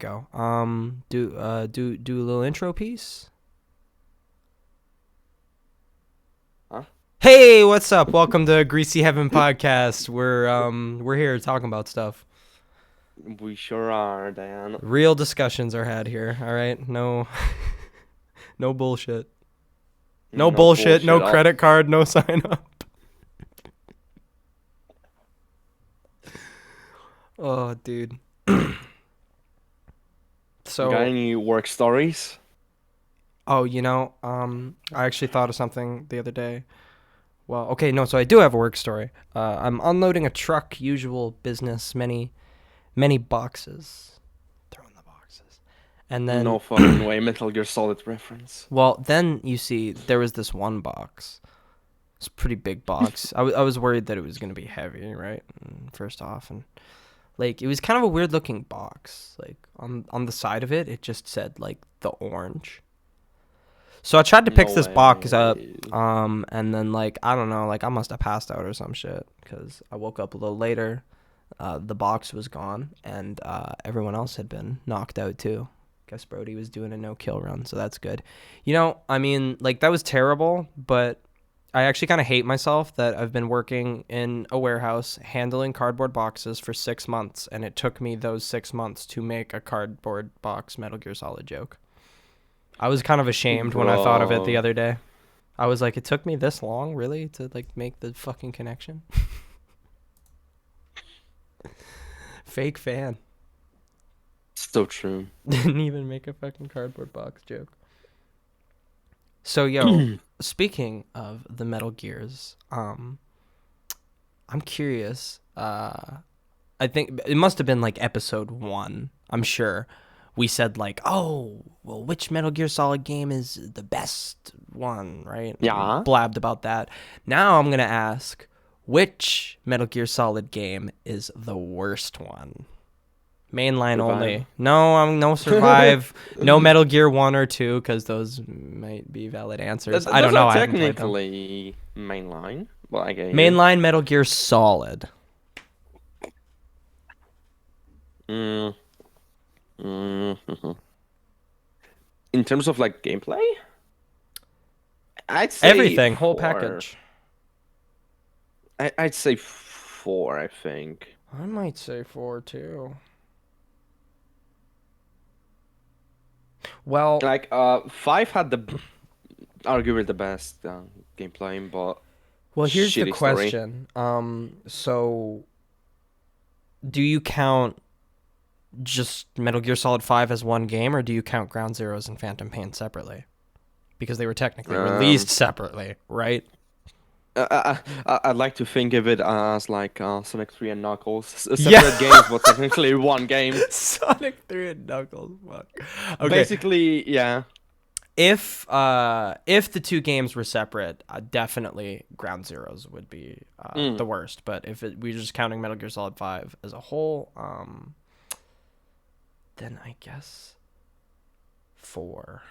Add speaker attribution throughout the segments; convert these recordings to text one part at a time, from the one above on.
Speaker 1: go. Do a little intro piece.
Speaker 2: Huh?
Speaker 1: Hey, what's up? Welcome to Greasy Heaven podcast. We're here talking about stuff.
Speaker 2: We sure are, Dan.
Speaker 1: Real discussions are had here. All right, no, no bullshit. No
Speaker 2: No
Speaker 1: bullshit. No
Speaker 2: bullshit.
Speaker 1: credit card. No sign up. Oh, dude.
Speaker 2: Got
Speaker 1: So,
Speaker 2: any work stories?
Speaker 1: I actually thought of something the other day. Well, okay, no, so I do have a work story. I'm unloading a truck, usual business, many boxes. Throwing the boxes. And then,
Speaker 2: No fucking way. Metal Gear Solid reference.
Speaker 1: well, then you see, there was this one box. It's a pretty big box. I was worried that it was going to be heavy, right? First off. And, like, it was kind of a weird looking box. Like, on the side of it, it just said, like, the orange. So I tried to pick
Speaker 2: No
Speaker 1: this box up,
Speaker 2: way.
Speaker 1: and then, like, I don't know, like, I must have passed out or some shit, because I woke up a little later. The box was gone, and everyone else had been knocked out too. Guess Brody was doing a no-kill run, so that's good. I mean, like, that was terrible, but I actually kind of hate myself that I've been working in a warehouse handling cardboard boxes for 6 months, and it took me those 6 months to make a cardboard box Metal Gear Solid joke. I was kind of ashamed when I thought of it the
Speaker 2: Bro.
Speaker 1: other day. I was like, it took me this long, really, to like make the fucking connection? Fake fan.
Speaker 2: So true.
Speaker 1: Didn't even make a fucking cardboard box joke. So yo, speaking of the Metal Gears, I'm curious. I think it must have been like episode 1. I'm sure we said like, oh, well, which Metal Gear Solid game is the best one, right? And
Speaker 2: Yeah.
Speaker 1: blabbed about that. Now I'm gonna ask, which Metal Gear Solid game is the worst one? Mainline
Speaker 2: Survive.
Speaker 1: only. No, I'm no Survive. No Metal Gear 1 or 2, because those might be valid answers. I don't
Speaker 2: Those
Speaker 1: know.
Speaker 2: are
Speaker 1: I haven't played them.
Speaker 2: technically mainline. Well, I get you.
Speaker 1: Mainline Metal Gear Solid.
Speaker 2: Mm, mm. In terms of like gameplay, I'd say
Speaker 1: Everything, whole
Speaker 2: four.
Speaker 1: package.
Speaker 2: I'd say four. I think.
Speaker 1: I might say 4 too. Well,
Speaker 2: Like, five had the arguably the best gameplay, but
Speaker 1: here's the
Speaker 2: shitty story.
Speaker 1: question. So do you count just Metal Gear Solid 5 as one game, or do you count Ground Zeroes and Phantom Pain separately? Because they were technically released
Speaker 2: Um,
Speaker 1: separately, right?
Speaker 2: I'd like to think of it as like Sonic 3 and Knuckles,
Speaker 1: Yeah.
Speaker 2: separate games, but technically one game.
Speaker 1: Sonic 3 and Knuckles. Fuck. Okay.
Speaker 2: Basically, yeah.
Speaker 1: If the two games were separate, definitely Ground Zeroes would be
Speaker 2: Mm.
Speaker 1: the worst. But if we're just counting Metal Gear Solid 5 as a whole, then I guess 4.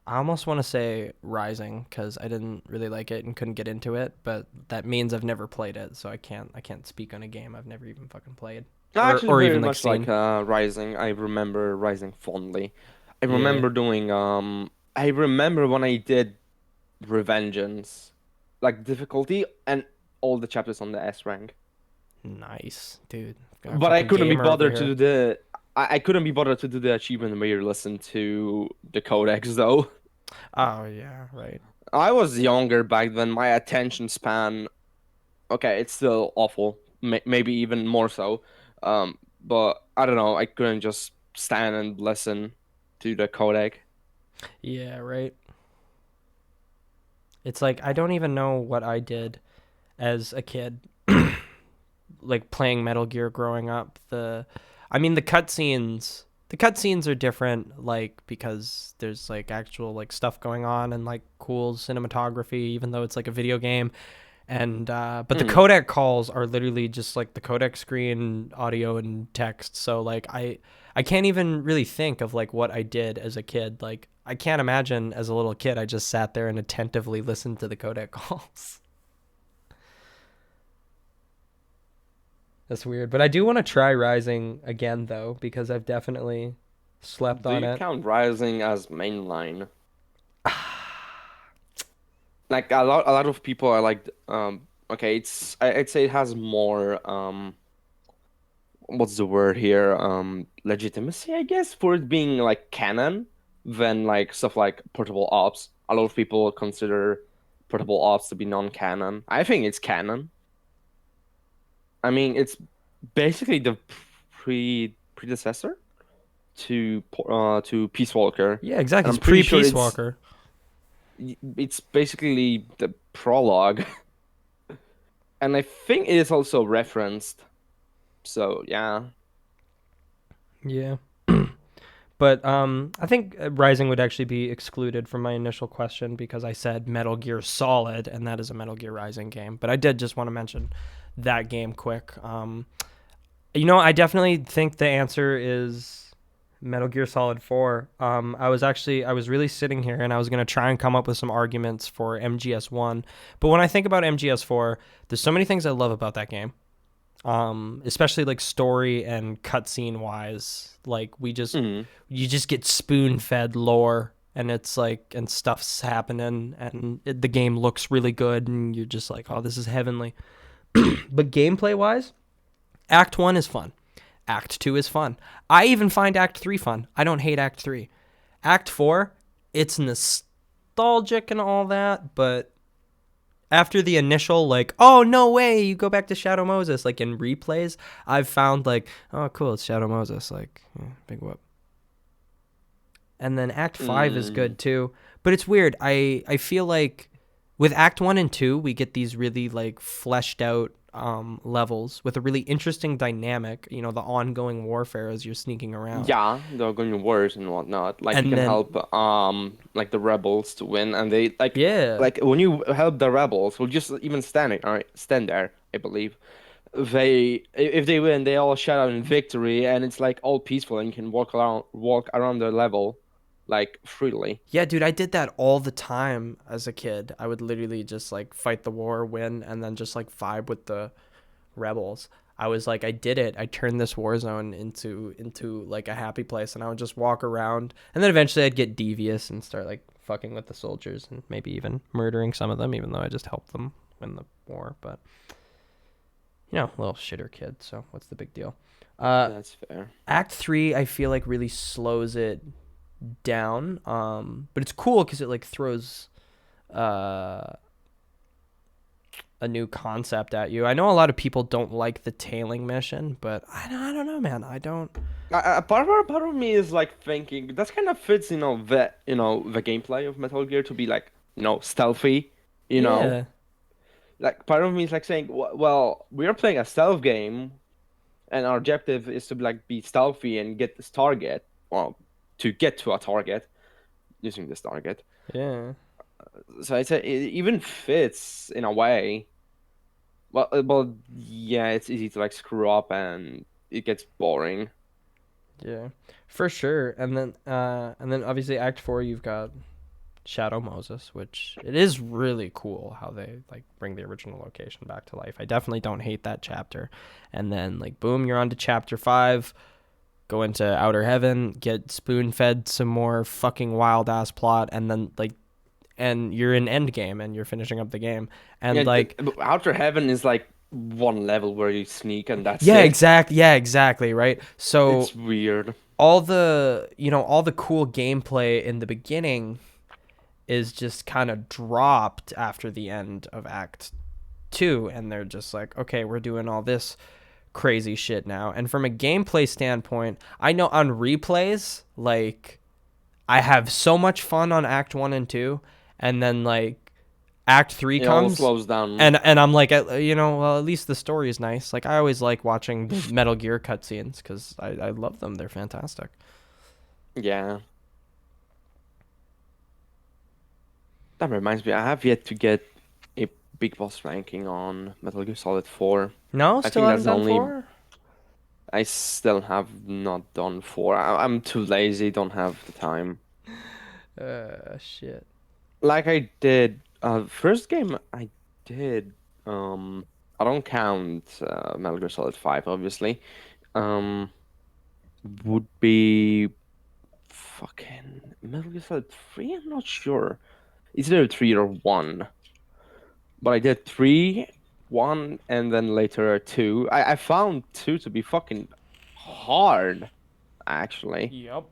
Speaker 1: I almost want to say Rising because I didn't really like it and couldn't get into it, but that means I've never played it, so I can't speak on a game I've never even fucking played or
Speaker 2: Actually,
Speaker 1: or
Speaker 2: very
Speaker 1: even like
Speaker 2: much like
Speaker 1: seen.
Speaker 2: Rising. I remember Rising fondly. I
Speaker 1: Yeah,
Speaker 2: remember doing I remember when I did Revengeance, like difficulty and all the chapters on the S rank.
Speaker 1: nice, dude. Got a
Speaker 2: But I
Speaker 1: fucking
Speaker 2: couldn't be
Speaker 1: gamer over
Speaker 2: bothered to
Speaker 1: here.
Speaker 2: do I couldn't be bothered to do the achievement where you listen to the codex though.
Speaker 1: Oh yeah, right.
Speaker 2: I was younger back then. My attention span, okay, it's still awful. Maybe even more so. But I don't know. I couldn't just stand and listen to the codec.
Speaker 1: Yeah, right. It's like I don't even know what I did as a kid, like playing Metal Gear growing up. I mean, the cutscenes are different, like because there's like actual like stuff going on and like cool cinematography, even though it's like a video game. And but the
Speaker 2: Hmm.
Speaker 1: codec calls are literally just like the codec screen, audio and text. So like I can't even really think of like what I did as a kid. Like I can't imagine as a little kid I just sat there and attentively listened to the codec calls. That's weird. But I do want to try Rising again though because I've definitely slept
Speaker 2: Do
Speaker 1: on
Speaker 2: you
Speaker 1: it.
Speaker 2: count Rising as mainline? Like a lot of people are like, okay, I'd say it has more what's the word here? Legitimacy, I guess, for it being like canon than like stuff like Portable Ops. A lot of people consider Portable Ops to be non-canon. I think it's canon. I mean, it's basically the predecessor to Peace Walker,
Speaker 1: Yeah, exactly.
Speaker 2: and
Speaker 1: It's
Speaker 2: I'm pretty
Speaker 1: pre
Speaker 2: sure
Speaker 1: Peace Walker.
Speaker 2: it's basically the prologue, and I think it is also referenced. So yeah.
Speaker 1: Yeah. But I think Rising would actually be excluded from my initial question because I said Metal Gear Solid, and that is a Metal Gear Rising game. But I did just want to mention that game quick. I definitely think the answer is Metal Gear Solid 4. I was really sitting here and I was going to try and come up with some arguments for MGS1. But when I think about MGS4, there's so many things I love about that game. Especially like story and cutscene wise. Like
Speaker 2: Mhm.
Speaker 1: you just get spoon fed lore and it's like, and stuff's happening and the game looks really good and you're just like, oh, this is heavenly. But gameplay wise, Act 1 is fun. Act 2 is fun. I even find Act 3 fun. I don't hate Act 3. Act 4, it's nostalgic and all that, but after the initial, like, oh, no way, you go back to Shadow Moses, like in replays, I've found, like, oh, cool, it's Shadow Moses. Like, yeah, big whoop. And then Act 5 is
Speaker 2: Mm.
Speaker 1: good too. But it's weird. I feel like with Act 1 and 2, we get these really like fleshed out levels with a really interesting dynamic, the ongoing warfare as you're sneaking around.
Speaker 2: Yeah, they're going to wars and whatnot. Like you
Speaker 1: And
Speaker 2: can
Speaker 1: then
Speaker 2: help like the rebels to win, and they
Speaker 1: yeah.
Speaker 2: like when you help the rebels, will just even stand there, I believe. If they win, they all shout out in victory, and it's like all peaceful, and you can walk around the level like freely.
Speaker 1: Yeah, dude, I did that all the time as a kid. I would literally just like fight the war, win, and then just like vibe with the rebels. I was like, I did it. I turned this war zone into like a happy place, and I would just walk around. And then eventually, I'd get devious and start like fucking with the soldiers and maybe even murdering some of them, even though I just helped them win the war. But little shitter kid. So what's the big deal? Uh,
Speaker 2: That's fair.
Speaker 1: Act 3, I feel like really slows it down. But it's cool because it like throws uh a new concept at you. I know a lot of people don't like the tailing mission, but I don't know, man. I don't.
Speaker 2: Part of me is like thinking that kind of fits, the gameplay of Metal Gear to be like, stealthy, you know.
Speaker 1: Yeah,
Speaker 2: Like part of me is like saying, well, we are playing a stealth game, and our objective is to like be stealthy and get this target, well, to get to a target using this target.
Speaker 1: yeah,
Speaker 2: So I'd say it even fits in a way. Well, yeah, it's easy to like screw up and it gets boring.
Speaker 1: yeah, for sure. And then obviously Act 4, you've got Shadow Moses, which it is really cool how they like bring the original location back to life. I definitely don't hate that chapter. And then like boom, you're on to chapter 5. Go into outer heaven, get spoon fed some more fucking wild ass plot, and then like and you're in end game and you're finishing up the game. And
Speaker 2: Yeah,
Speaker 1: like
Speaker 2: Outer Heaven is like one level where you sneak and that's
Speaker 1: yeah,
Speaker 2: it.
Speaker 1: exactly, right? So
Speaker 2: It's weird.
Speaker 1: all the cool gameplay in the beginning is just kind of dropped after the end of Act 2, and they're just like, okay, we're doing all this crazy shit now. And from a gameplay standpoint, I know on replays, like I have so much fun on Act 1 and 2, and then like Act 3
Speaker 2: It all
Speaker 1: comes
Speaker 2: slows down.
Speaker 1: and I'm like, well, at least the story is nice. Like I always like watching the Metal Gear cutscenes cuz I love them. They're fantastic.
Speaker 2: Yeah. That reminds me, I have yet to get a big boss ranking on Metal Gear Solid 4.
Speaker 1: No,
Speaker 2: I
Speaker 1: still
Speaker 2: think that's
Speaker 1: haven't
Speaker 2: the
Speaker 1: done
Speaker 2: only
Speaker 1: 4?
Speaker 2: I still have not done 4. I'm too lazy, don't have the time.
Speaker 1: Shit.
Speaker 2: Like I did first game I did. I don't count Metal Gear Solid 5, obviously. Um, would be fucking Metal Gear Solid 3? I'm not sure. It's either 3 or 1. But I did 3, 1, and then later 2. I found 2 to be fucking hard, actually.
Speaker 1: Yep.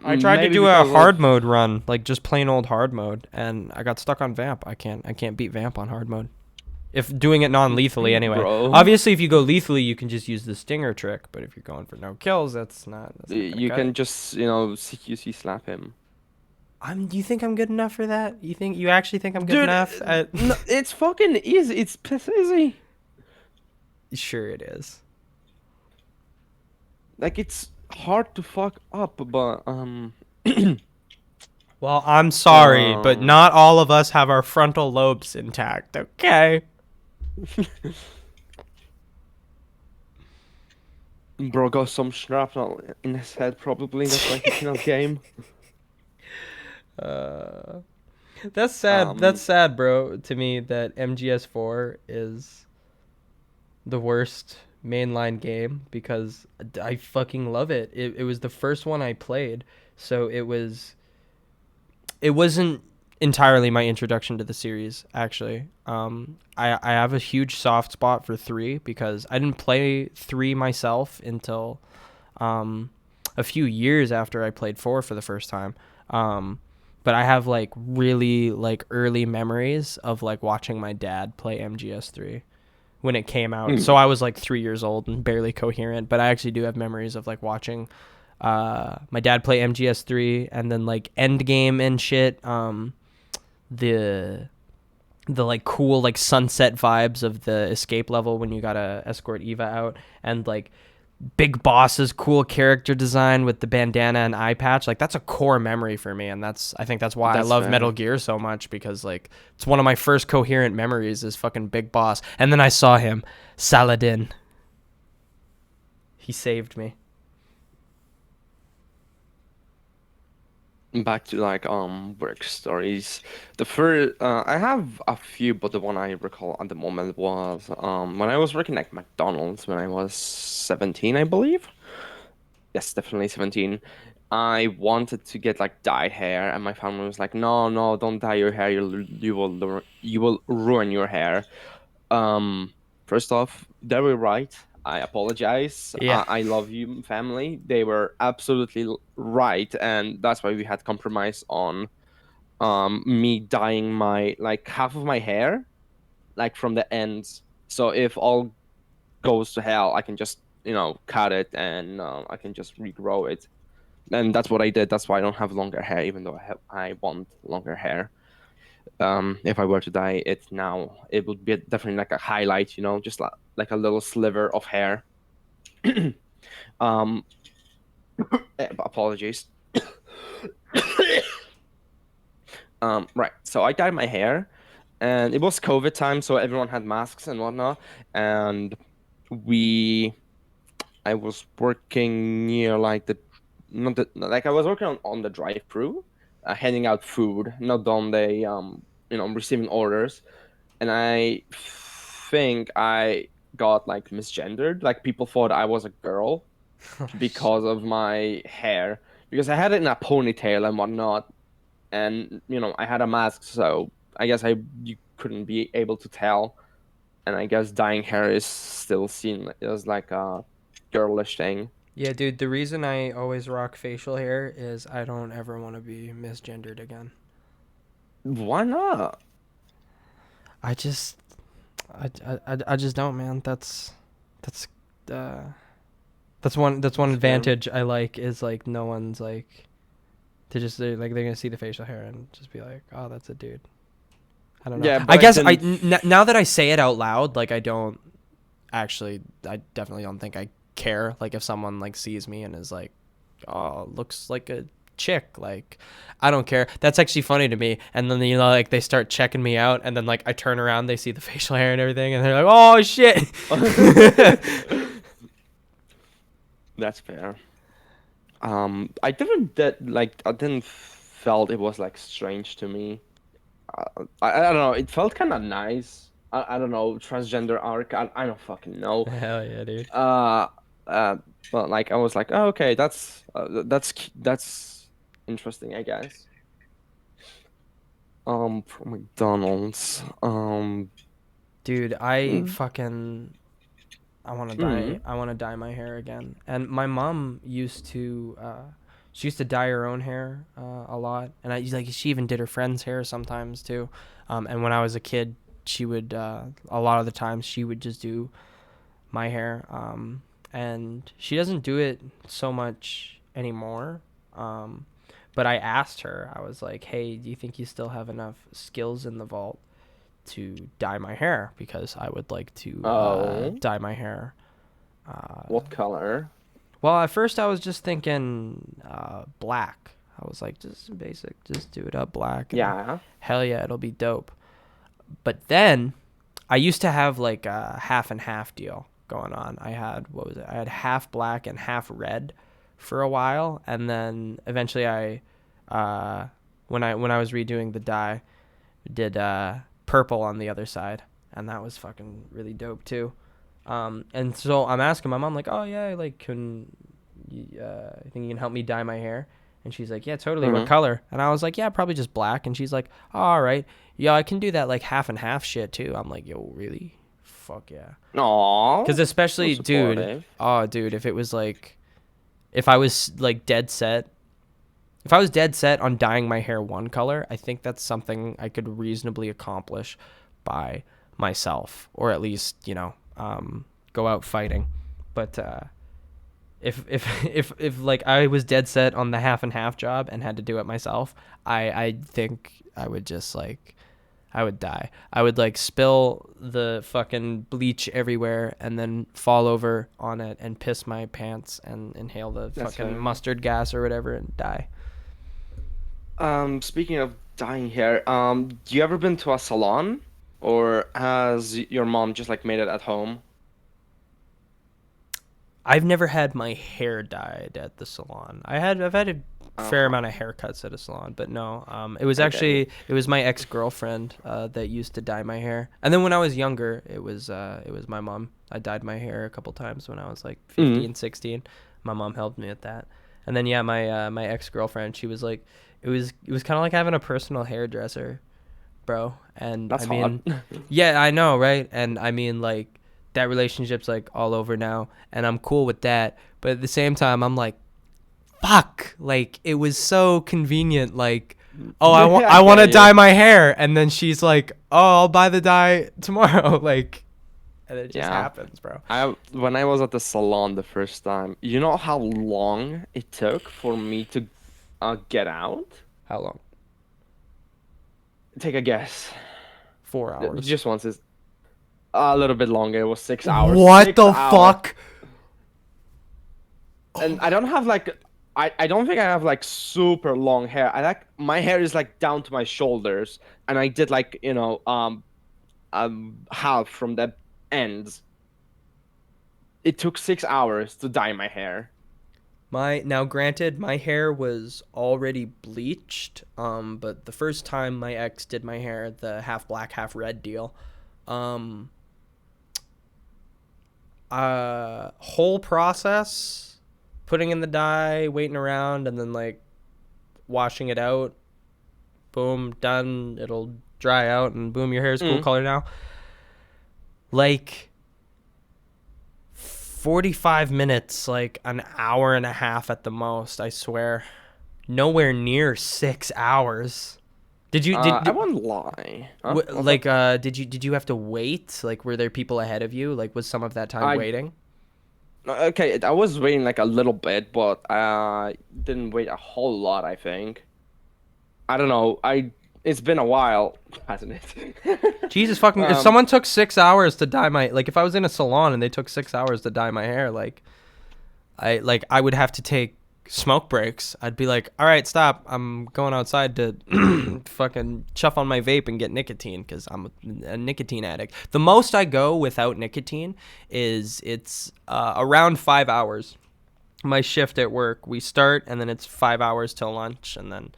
Speaker 1: I tried to
Speaker 2: Maybe
Speaker 1: do a
Speaker 2: because
Speaker 1: hard
Speaker 2: of
Speaker 1: mode run, like just plain old hard mode, and I got stuck on Vamp. I can't beat Vamp on hard mode. If doing it non-lethally anyway.
Speaker 2: bro.
Speaker 1: Obviously, if you go lethally, you can just use the stinger trick, but if you're going for no kills, that's not gonna
Speaker 2: You
Speaker 1: cut
Speaker 2: can
Speaker 1: it.
Speaker 2: just, CQC slap him.
Speaker 1: Do you think I'm good enough for that? You actually think I'm good
Speaker 2: Dude,
Speaker 1: enough at
Speaker 2: no, it's fucking easy. It's piss easy.
Speaker 1: Sure it is.
Speaker 2: Like, it's hard to fuck up, but,
Speaker 1: Well, I'm sorry, but
Speaker 2: uh,
Speaker 1: not all of us have our frontal lobes intact, okay?
Speaker 2: bro got some shrapnel in his head, probably. That's why he cannot game.
Speaker 1: uh That's sad. That's
Speaker 2: Um,
Speaker 1: sad, bro, to me that MGS4 is the worst mainline game because I fucking love it. It was the first one I played, so it wasn't entirely my introduction to the series actually. I have a huge soft spot for 3 because I didn't play 3 myself until um a few years after I played 4 for the first time. But I have like really like early memories of like watching my dad play MGS3 when it came out. So
Speaker 2: mm,
Speaker 1: I was like 3 years old and barely coherent, but I actually do have memories of like watching my dad play MGS3 and then like Endgame and shit. The the like cool like sunset vibes of the escape level when you gotta escort Eva out, and like Big Boss's cool character design with the bandana and eye patch. Like that's a core memory for me, and I think that's why I
Speaker 2: that's
Speaker 1: love Metal
Speaker 2: fair.
Speaker 1: Gear so much, because like it's one of my first coherent memories is fucking Big Boss. And then I saw him, Saladin. He saved me.
Speaker 2: Back to like work stories. The first I have a few, but the one I recall at the moment was when I was working at McDonald's when I was 17, I believe. Yes, definitely 17. I wanted to get like dyed hair, and my family was like, "No, no, don't dye your hair. You will ruin your hair." Um, First off, they were right. I apologize.
Speaker 1: Yeah.
Speaker 2: I love you, family. They were absolutely right, and that's why we had compromise on me dyeing my like half of my hair, like from the ends. So if all goes to hell, I can just cut it and I can just regrow it. And that's what I did. That's why I don't have longer hair, even though I want longer hair. If I were to dye it now, it would be definitely like a highlight, just like a little sliver of hair. um, Apologies. Right. So I dyed my hair, and it was COVID time, so everyone had masks and whatnot. And we, I was working near like the, not the, like I was working on the drive-through, handing out food, not on the receiving orders. And I think I got like misgendered. Like people thought I was a girl
Speaker 1: Oh,
Speaker 2: because of my hair, because I had it in a ponytail and whatnot, and I had a mask, so I guess you couldn't be able to tell. And I guess dyeing hair is still seen as like a girlish thing.
Speaker 1: yeah, dude. The reason I always rock facial hair is I don't ever want to be misgendered again.
Speaker 2: Why not?
Speaker 1: I just, I just don't, man. That's, uh, that's one
Speaker 2: That's fair.
Speaker 1: advantage I like is like no one's like to just they're gonna see the facial hair and just be like, oh, that's a dude. I don't know.
Speaker 2: Yeah,
Speaker 1: I
Speaker 2: but I
Speaker 1: guess
Speaker 2: didn't.
Speaker 1: now that I say it out loud, like I don't actually, I definitely don't think I care. Like if someone like sees me and is like, oh, looks like a chick, like I don't care. That's actually funny to me. And then like they start checking me out, and then like I turn around, they see the facial hair and everything, and they're like, oh shit.
Speaker 2: That's fair. I didn't that like I didn't felt it was like strange to me. I don't know. It felt kind of nice. I don't know, transgender arc. I don't fucking know.
Speaker 1: Hell yeah, dude.
Speaker 2: Uh, but like I was like, oh, okay, that's interesting, I guess. From McDonald's.
Speaker 1: Dude, I
Speaker 2: Mm,
Speaker 1: fucking I want to dye.
Speaker 2: mm,
Speaker 1: I want to dye my hair again. And my mom used to. She used to dye her own hair a lot, and she even did her friends' hair sometimes too. And when I was a kid, she would a lot of the times she would just do my hair. And she doesn't do it so much anymore. Um, but I asked her. I was like, "Hey, do you think you still have enough skills in the vault to dye my hair? Because I would like to
Speaker 2: oh,
Speaker 1: dye my hair." Uh,
Speaker 2: what color?
Speaker 1: well, at first I was just thinking black. I was like, just basic, just do it up black, and
Speaker 2: Yeah.
Speaker 1: hell yeah, it'll be dope. But then I used to have like a half and half deal going on. I had what was it? I had half black and half red for a while, and then eventually uh, when I was redoing the dye, did purple on the other side, and that was fucking really dope too. And so I'm asking my mom like, oh yeah, like can you, I think you can help me dye my hair? And she's like, yeah, totally. What
Speaker 2: Mm-hmm.
Speaker 1: color? And I was like, yeah, probably just black. And she's like, oh, all right, yeah, I can do that like half and half shit too. I'm like, yo, really? Fuck yeah.
Speaker 2: Aw,
Speaker 1: Because
Speaker 2: so
Speaker 1: especially, dude,
Speaker 2: supportive.
Speaker 1: oh, dude, if it was like, if I was like dead set, if I was dead set on dyeing my hair one color, I think that's something I could reasonably accomplish by myself, or at least go out fighting. But if like I was dead set on the half and half job and had to do it myself, I think I would just like I would die. I would like spill the fucking bleach everywhere and then fall over on it and piss my pants and inhale the
Speaker 2: That's
Speaker 1: fucking
Speaker 2: fair.
Speaker 1: mustard gas or whatever and die.
Speaker 2: Speaking of dyeing hair, you ever been to a salon, or has your mom just like made it at home?
Speaker 1: I've never had my hair dyed at the salon. I've had a fair
Speaker 2: Uh-huh.
Speaker 1: amount of haircuts at a salon, but no. It was
Speaker 2: Okay.
Speaker 1: actually it was my ex girlfriend that used to dye my hair, and then when I was younger, it was my mom. I dyed my hair a couple times when I was like
Speaker 2: Mm,
Speaker 1: 15, 16. My mom helped me with that, and then yeah, my ex girlfriend, she was like, it was kind of like having a personal hairdresser, bro. And I
Speaker 2: that's hot.
Speaker 1: mean, yeah, I know, right? And I mean, like, that relationship's like all over now, and I'm cool with that. But at the same time, I'm like, fuck, like it was so convenient. Like, oh,
Speaker 2: I
Speaker 1: I want
Speaker 2: get
Speaker 1: to
Speaker 2: you.
Speaker 1: dye my hair, and then she's like, oh, I'll buy the dye tomorrow, like, and it just
Speaker 2: Yeah.
Speaker 1: happens, bro.
Speaker 2: I when I was at the salon the first time, you know how long it took for me to get out?
Speaker 1: How long?
Speaker 2: Take a guess.
Speaker 1: 4 hours.
Speaker 2: Just once is a little bit longer. It was 6 hours.
Speaker 1: What
Speaker 2: Six
Speaker 1: the
Speaker 2: hours.
Speaker 1: fuck? Oh
Speaker 2: And
Speaker 1: my
Speaker 2: I don't
Speaker 1: god.
Speaker 2: have like I don't think I have like super long hair. I like my hair is like down to my shoulders, and I did like half from the ends. It took 6 hours to dye my hair.
Speaker 1: My now granted my hair was already bleached, but the first time my ex did my hair, the half black, half red deal, um whole process, putting in the dye, waiting around, and then like washing it out, boom, done, it'll dry out and boom, your hair is cool
Speaker 2: Mm.
Speaker 1: color now. Like 45 minutes, like an hour and a half at the most, I swear. Nowhere near 6 hours. Did you
Speaker 2: I won't lie. Huh? What's up?
Speaker 1: like did you have to wait? Like were there people ahead of you? Like was some of that time
Speaker 2: I
Speaker 1: waiting?
Speaker 2: okay. I was waiting like a little bit, but I didn't wait a whole lot. I think. I don't know. It's been a while, hasn't it?
Speaker 1: Jesus fucking if
Speaker 2: Um.
Speaker 1: someone took 6 hours to dye my like if I was in a salon and they took 6 hours to dye my hair, I would have to take smoke breaks. I'd be like, "All right, stop. I'm going outside to fucking chuff on my vape and get nicotine cuz I'm a nicotine addict." The most I go without nicotine is it's around 5 hours. My shift at work, we start and then it's 5 hours till lunch and then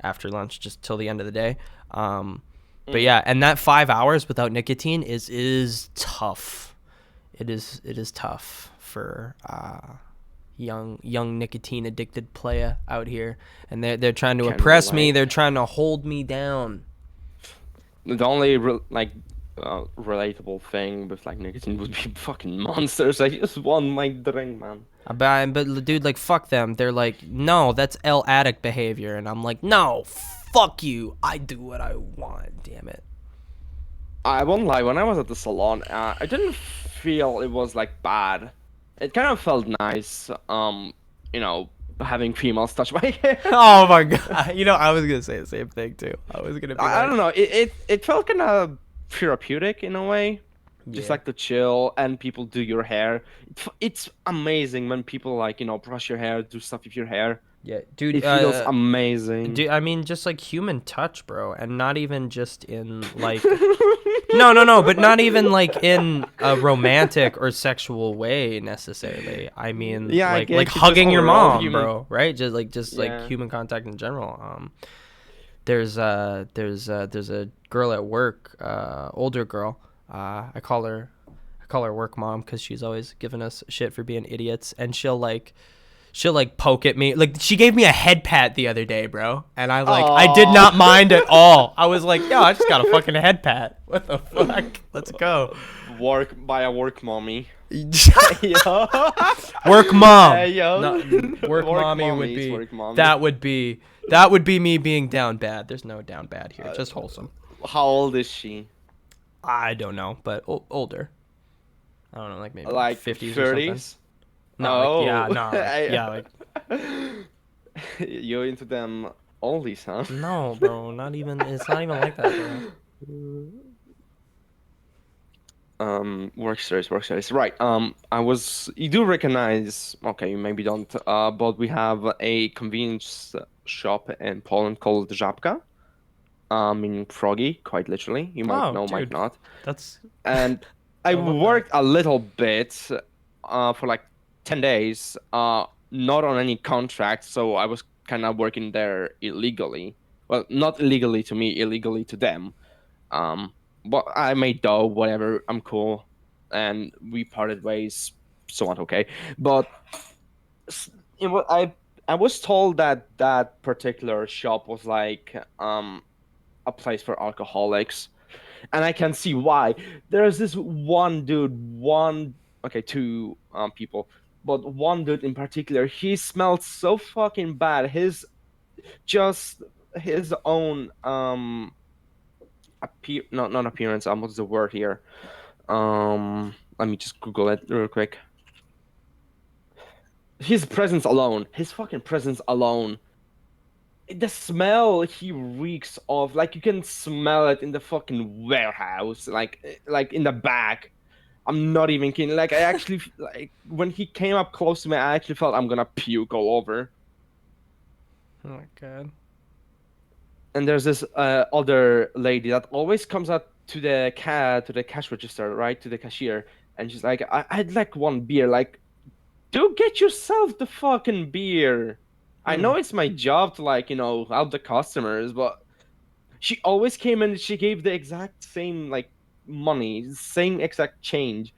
Speaker 1: after lunch just till the end of the day. Um But yeah, and that 5 hours without nicotine is tough. It is tough for young nicotine addicted player out here, and they're trying to
Speaker 2: Can
Speaker 1: oppress me.
Speaker 2: relate.
Speaker 1: They're trying to hold me down.
Speaker 2: The only relatable thing with like nicotine would be fucking monsters. I just want my drink, man.
Speaker 1: But dude, like fuck them. They're like, no, that's L addict behavior, and I'm like, no, fuck you. I do what I want. Damn it.
Speaker 2: I won't lie. When I was at the salon, I didn't feel it was like bad. It kind of felt nice. You know, having females touch my hair.
Speaker 1: Oh my god. I was gonna say the same thing too. I was gonna be
Speaker 2: I
Speaker 1: like,
Speaker 2: don't know. It felt kind of therapeutic in a way. Just
Speaker 1: yeah.
Speaker 2: like to chill and people do your hair. It's amazing when people like, brush your hair, do stuff with your hair.
Speaker 1: Yeah, dude.
Speaker 2: It feels amazing.
Speaker 1: Dude, I mean, just like human touch, bro, and not even just in like, no, no, no, but not even like in a romantic or sexual way necessarily. I mean,
Speaker 2: Yeah, I
Speaker 1: like
Speaker 2: get you. Just
Speaker 1: hugging your
Speaker 2: overall
Speaker 1: mom,
Speaker 2: human.
Speaker 1: bro, right? Just like
Speaker 2: Yeah.
Speaker 1: human contact in general. There's a girl at work, older girl. I call her work mom because she's always giving us shit for being idiots, and she'll poke at me. Like she gave me a head pat the other day, bro, and I did not
Speaker 2: Oh.
Speaker 1: mind at all. I was like, yo, I just got a fucking head pat. What the fuck? Let's go.
Speaker 2: Work by a work mommy.
Speaker 1: Work
Speaker 2: Yo.
Speaker 1: mom.
Speaker 2: Yo.
Speaker 1: No, work mommy would
Speaker 2: mommies,
Speaker 1: be
Speaker 2: work mommy.
Speaker 1: that would be me being down bad. There's no down bad here, just wholesome.
Speaker 2: How old is she?
Speaker 1: I don't know, but older. I don't know, like maybe
Speaker 2: Like
Speaker 1: 50s or something.
Speaker 2: 30s?
Speaker 1: No, like yeah,
Speaker 2: Oh.
Speaker 1: no, like yeah, like
Speaker 2: You're into them oldies, huh?
Speaker 1: no, bro, not even. It's not even like that, bro.
Speaker 2: Work stories, work stories. Right. You do recognize, okay, you maybe don't, but we have a convenience shop in Poland called Żabka, meaning froggy, quite literally. You might
Speaker 1: Oh,
Speaker 2: know, might
Speaker 1: dude,
Speaker 2: not.
Speaker 1: that's
Speaker 2: And I
Speaker 1: I love that.
Speaker 2: worked a little bit, for like 10 days, not on any contract, so I was kind of working there illegally. Well, not illegally to me, illegally to them. Um, but I made dough, whatever. I'm cool, and we parted ways, so on. Okay, but s- I was told that that particular shop was like a place for alcoholics, and I can see why. There's this one dude, two people, but one dude in particular. He smelled so fucking bad. Just his own not appearance. What's the word here? Let me just Google it real quick. His presence alone, his fucking presence alone, the smell he reeks of, like you can smell it in the fucking warehouse, like in the back. I'm not even kidding. Like I actually like when he came up close to me, I actually felt I'm gonna puke all over.
Speaker 1: Oh my god.
Speaker 2: And there's this other lady that always comes up to the cash register, right, to the cashier, and she's like, I'd like one beer. Like, do get yourself the fucking beer. I
Speaker 1: Hmm.
Speaker 2: know it's my job to like help the customers, but she always came in and she gave the exact same like money, same exact change.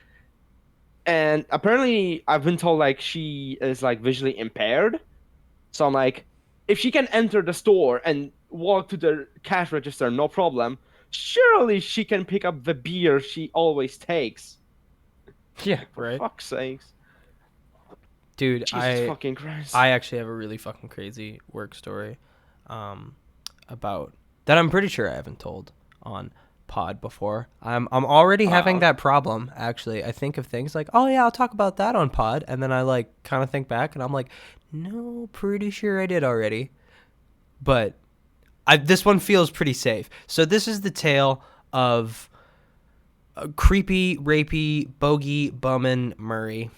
Speaker 2: And apparently I've been told like she is like visually impaired. So I'm like, if she can enter the store and walk to the cash register, no problem, surely she can pick up the beer she always takes.
Speaker 1: Yeah,
Speaker 2: Like, for
Speaker 1: right.
Speaker 2: fuck's sakes.
Speaker 1: Dude,
Speaker 2: Jesus
Speaker 1: I
Speaker 2: fucking Christ.
Speaker 1: I actually have a really fucking crazy work story um about that I'm pretty sure I haven't told on pod before. I'm already having
Speaker 2: Wow.
Speaker 1: that problem actually. I think of things like, "Oh yeah, I'll talk about that on pod." And then I like kind of think back and I'm like, "No, pretty sure I did already." But this one feels pretty safe. So this is the tale of a creepy, rapey, bogey, bummin' Murray.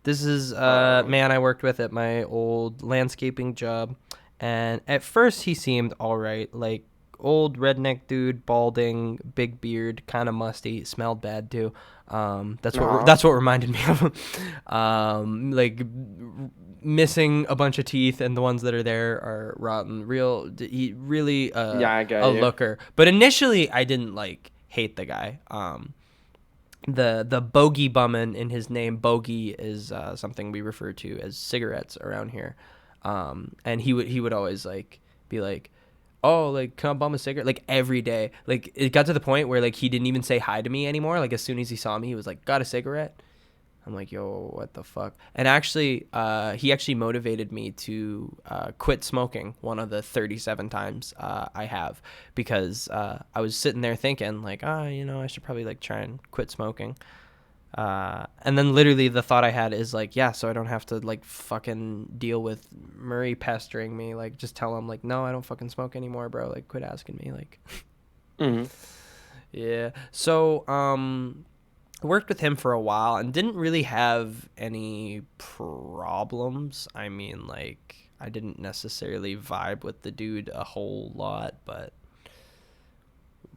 Speaker 1: This is a
Speaker 2: Uh,
Speaker 1: man I worked with at my old landscaping job, and at first he seemed all right. Like old redneck dude, balding, big beard, kind of musty, smelled bad too.
Speaker 2: Uh-huh.
Speaker 1: That's what reminded me of him. Like missing a bunch of teeth, and the ones that are there are rotten. He really
Speaker 2: Yeah, I get
Speaker 1: a
Speaker 2: you.
Speaker 1: looker. But initially, I didn't like hate the guy. The bogey bummin in his name. Bogey is something we refer to as cigarettes around here. And he would always like be like, oh, like, can I bum a cigarette? Like every day. Like it got to the point where like he didn't even say hi to me anymore. Like as soon as he saw me, he was like, got a cigarette? I'm like, yo, what the fuck? And actually, he actually motivated me to quit smoking one of the 37 times I have, because I was sitting there thinking like, I should probably like try and quit smoking. And then literally the thought I had is like, yeah, so I don't have to like fucking deal with Murray pestering me. Like, just tell him like, no, I don't fucking smoke anymore, bro. Like, quit asking me. Like,
Speaker 2: Hmm.
Speaker 1: yeah. So, worked with him for a while and didn't really have any problems. I mean, like, I didn't necessarily vibe with the dude a whole lot, but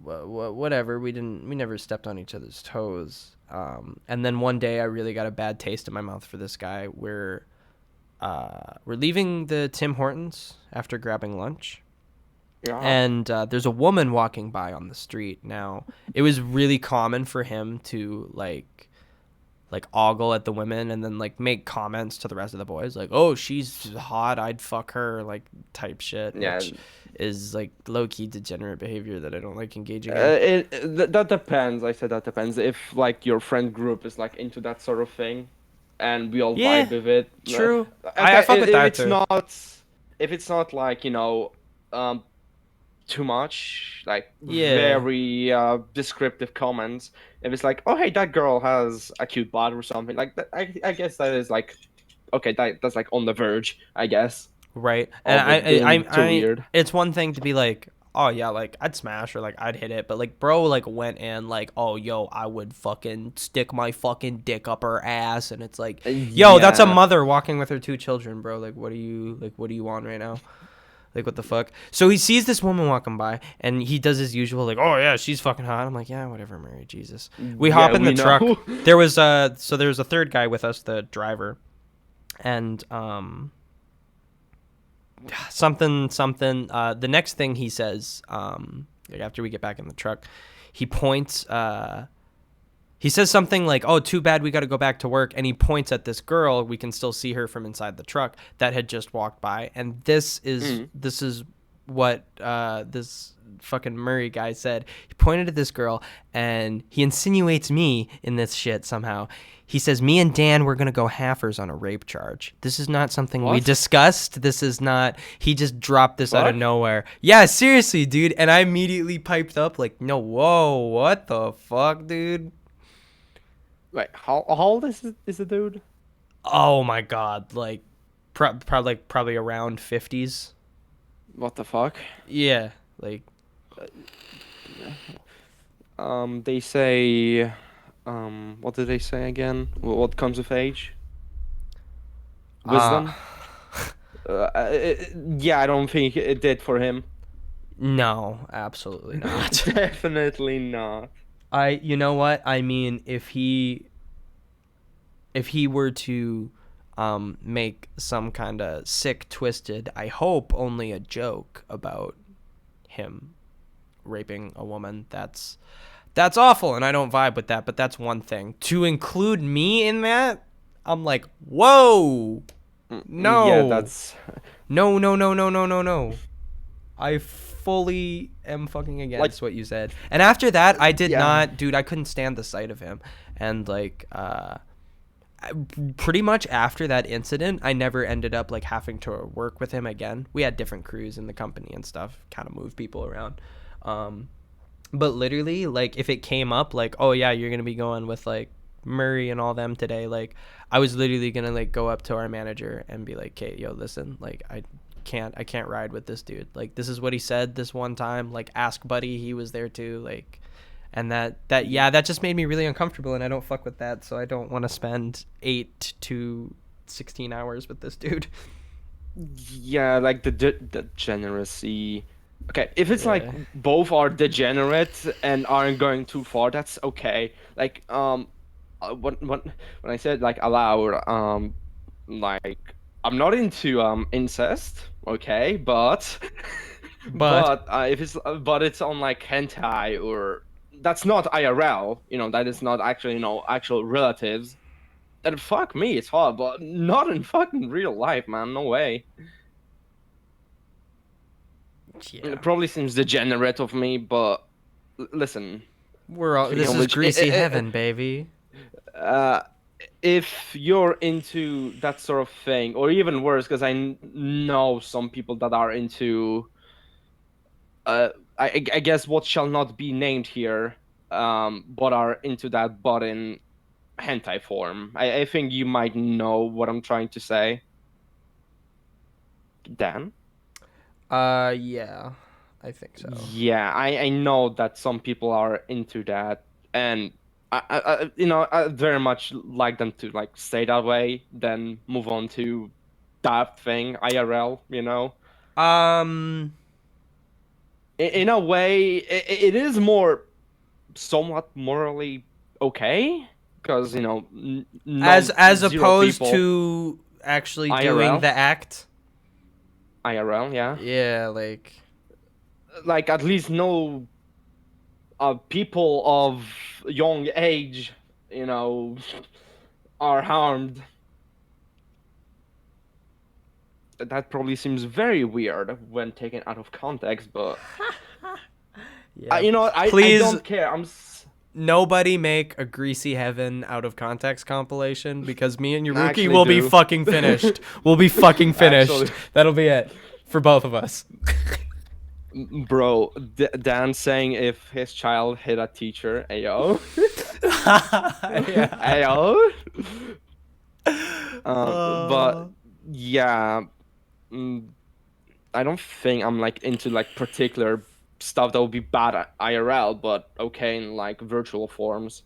Speaker 1: whatever. We never stepped on each other's toes. And then one day I really got a bad taste in my mouth for this guy. We're leaving the Tim Hortons after grabbing lunch,
Speaker 2: Yeah.
Speaker 1: and there's a woman walking by on the street. Now, it was really common for him to like ogle at the women and then like make comments to the rest of the boys like, oh, she's hot, I'd fuck her, like type shit,
Speaker 2: Yeah.
Speaker 1: which is like low-key degenerate behavior that I don't like engaging in.
Speaker 2: That depends. I said that depends. If like your friend group is like into that sort of thing, and we all
Speaker 1: Yeah,
Speaker 2: vibe with it.
Speaker 1: true. I
Speaker 2: Okay,
Speaker 1: fuck with
Speaker 2: if
Speaker 1: that
Speaker 2: it's
Speaker 1: too.
Speaker 2: not, if it's not like um, too much, like
Speaker 1: Yeah,
Speaker 2: very descriptive comments. If it's like, oh hey, that girl has a cute butt or something like that, I guess that is like, okay, that's like on the verge, I guess,
Speaker 1: right. And
Speaker 2: of it being too weird.
Speaker 1: it's one thing to be like, oh yeah, like I'd smash or like I'd hit it, but like bro like went in like, oh yo, I would fucking stick my fucking dick up her ass, and it's like, yo, that's a
Speaker 2: Yeah.
Speaker 1: mother walking with her two children, bro. Like what do you want right now? Like, what the fuck? So he sees this woman walking by, and he does his usual, like, oh yeah, she's fucking hot. I'm like, yeah, whatever, Mary, Jesus. We
Speaker 2: Yeah,
Speaker 1: hop in the
Speaker 2: we
Speaker 1: truck.
Speaker 2: know.
Speaker 1: There was a third guy with us, the driver, and something. The next thing he says, like after we get back in the truck, he points. He says something like, "Oh, too bad we got to go back to work," and he points at this girl. We can still see her from inside the truck that had just walked by, and
Speaker 2: Mm.
Speaker 1: this is what this fucking Murray guy said. He pointed at this girl, and he insinuates me in this shit somehow. He says, "Me and Dan, we're gonna go halfers on a rape charge. This is not something we
Speaker 2: What?
Speaker 1: discussed. This is not." He just dropped
Speaker 2: The
Speaker 1: this out of
Speaker 2: fuck?
Speaker 1: nowhere. Yeah, seriously, dude. And I immediately piped up like, "No, whoa, what the fuck, dude?"
Speaker 2: Wait, how old is the dude?
Speaker 1: Oh my god, like probably around 50s.
Speaker 2: What the fuck?
Speaker 1: Yeah, like
Speaker 2: They say, what did they say again? What comes with age?
Speaker 1: uh
Speaker 2: Wisdom? Yeah, I don't think it did for him.
Speaker 1: no, absolutely not.
Speaker 2: Definitely not.
Speaker 1: You know what? I mean, if he were to make some kind of sick twisted, I hope only a joke about him raping a woman, that's awful, and I don't vibe with that, but that's one thing. To include me in that, I'm like, whoa,
Speaker 2: Yeah,
Speaker 1: no,
Speaker 2: that's
Speaker 1: no, no, no, no, no, no, no. I fully am fucking
Speaker 2: like,
Speaker 1: against what you said. And after that, I did
Speaker 2: yeah.
Speaker 1: not, dude, I couldn't stand the sight of him. And like, pretty much after that incident, I never ended up like having to work with him again. We had different crews in the company and stuff, kind of move people around. Um, but literally, like, if it came up, like, oh yeah, you're gonna be going with like Murray and all them today, like, I was literally gonna like go up to our manager and be like, "Okay, yo, listen, like, I can't ride with this dude. Like, this is what he said this one time. Like, ask Buddy, he was there too. Like, and yeah, that just made me really uncomfortable, and I don't fuck with that. So I don't want to spend 8 to 16 hours with this dude.
Speaker 2: Yeah, like the degeneracy Okay, if it's like
Speaker 1: Yeah.
Speaker 2: both are degenerate and aren't going too far, that's okay. Like when I said like allowed, like I'm not into incest, okay, but
Speaker 1: But
Speaker 2: if it's but it's on like hentai or that's not IRL, that is not actually actual relatives. Then fuck me, it's hard, but not in fucking real life, man. No way. It
Speaker 1: yeah,
Speaker 2: probably seems degenerate of me, but listen,
Speaker 1: we're all.
Speaker 2: speaking
Speaker 1: This
Speaker 2: of
Speaker 1: is
Speaker 2: which,
Speaker 1: greasy heaven, baby.
Speaker 2: uh, if you're into that sort of thing, or even worse, because know some people that are into, uh, I guess what shall not be named here, but are into that, but in hentai form. I think you might know what I'm trying to say. Dan?
Speaker 1: Yeah, I think so.
Speaker 2: Yeah, I know that some people are into that, and I very much like them to like stay that way, then move on to that thing IRL.
Speaker 1: Um,
Speaker 2: In a way, it is more somewhat morally okay because
Speaker 1: as
Speaker 2: none
Speaker 1: as
Speaker 2: zero
Speaker 1: opposed
Speaker 2: people
Speaker 1: to actually doing
Speaker 2: IRL
Speaker 1: the act.
Speaker 2: IRL, yeah,
Speaker 1: Yeah, like
Speaker 2: like at least no people of young age, you know, are harmed. That probably seems very weird when taken out of context, but
Speaker 1: yeah.
Speaker 2: I
Speaker 1: Please,
Speaker 2: don't care.
Speaker 1: nobody make a greasy heaven out of context compilation because me and
Speaker 2: I
Speaker 1: Yaruki
Speaker 2: actually
Speaker 1: will be
Speaker 2: do.
Speaker 1: fucking finished. We'll be fucking finished.
Speaker 2: Actually,
Speaker 1: That'll be it for both of us.
Speaker 2: bro, Dan saying if his child hit a teacher, ayo,
Speaker 1: Yeah.
Speaker 2: ayo. But
Speaker 1: Uh,
Speaker 2: yeah, mm, I don't think I'm like into like particular stuff that would be bad at IRL, but okay in like virtual forms.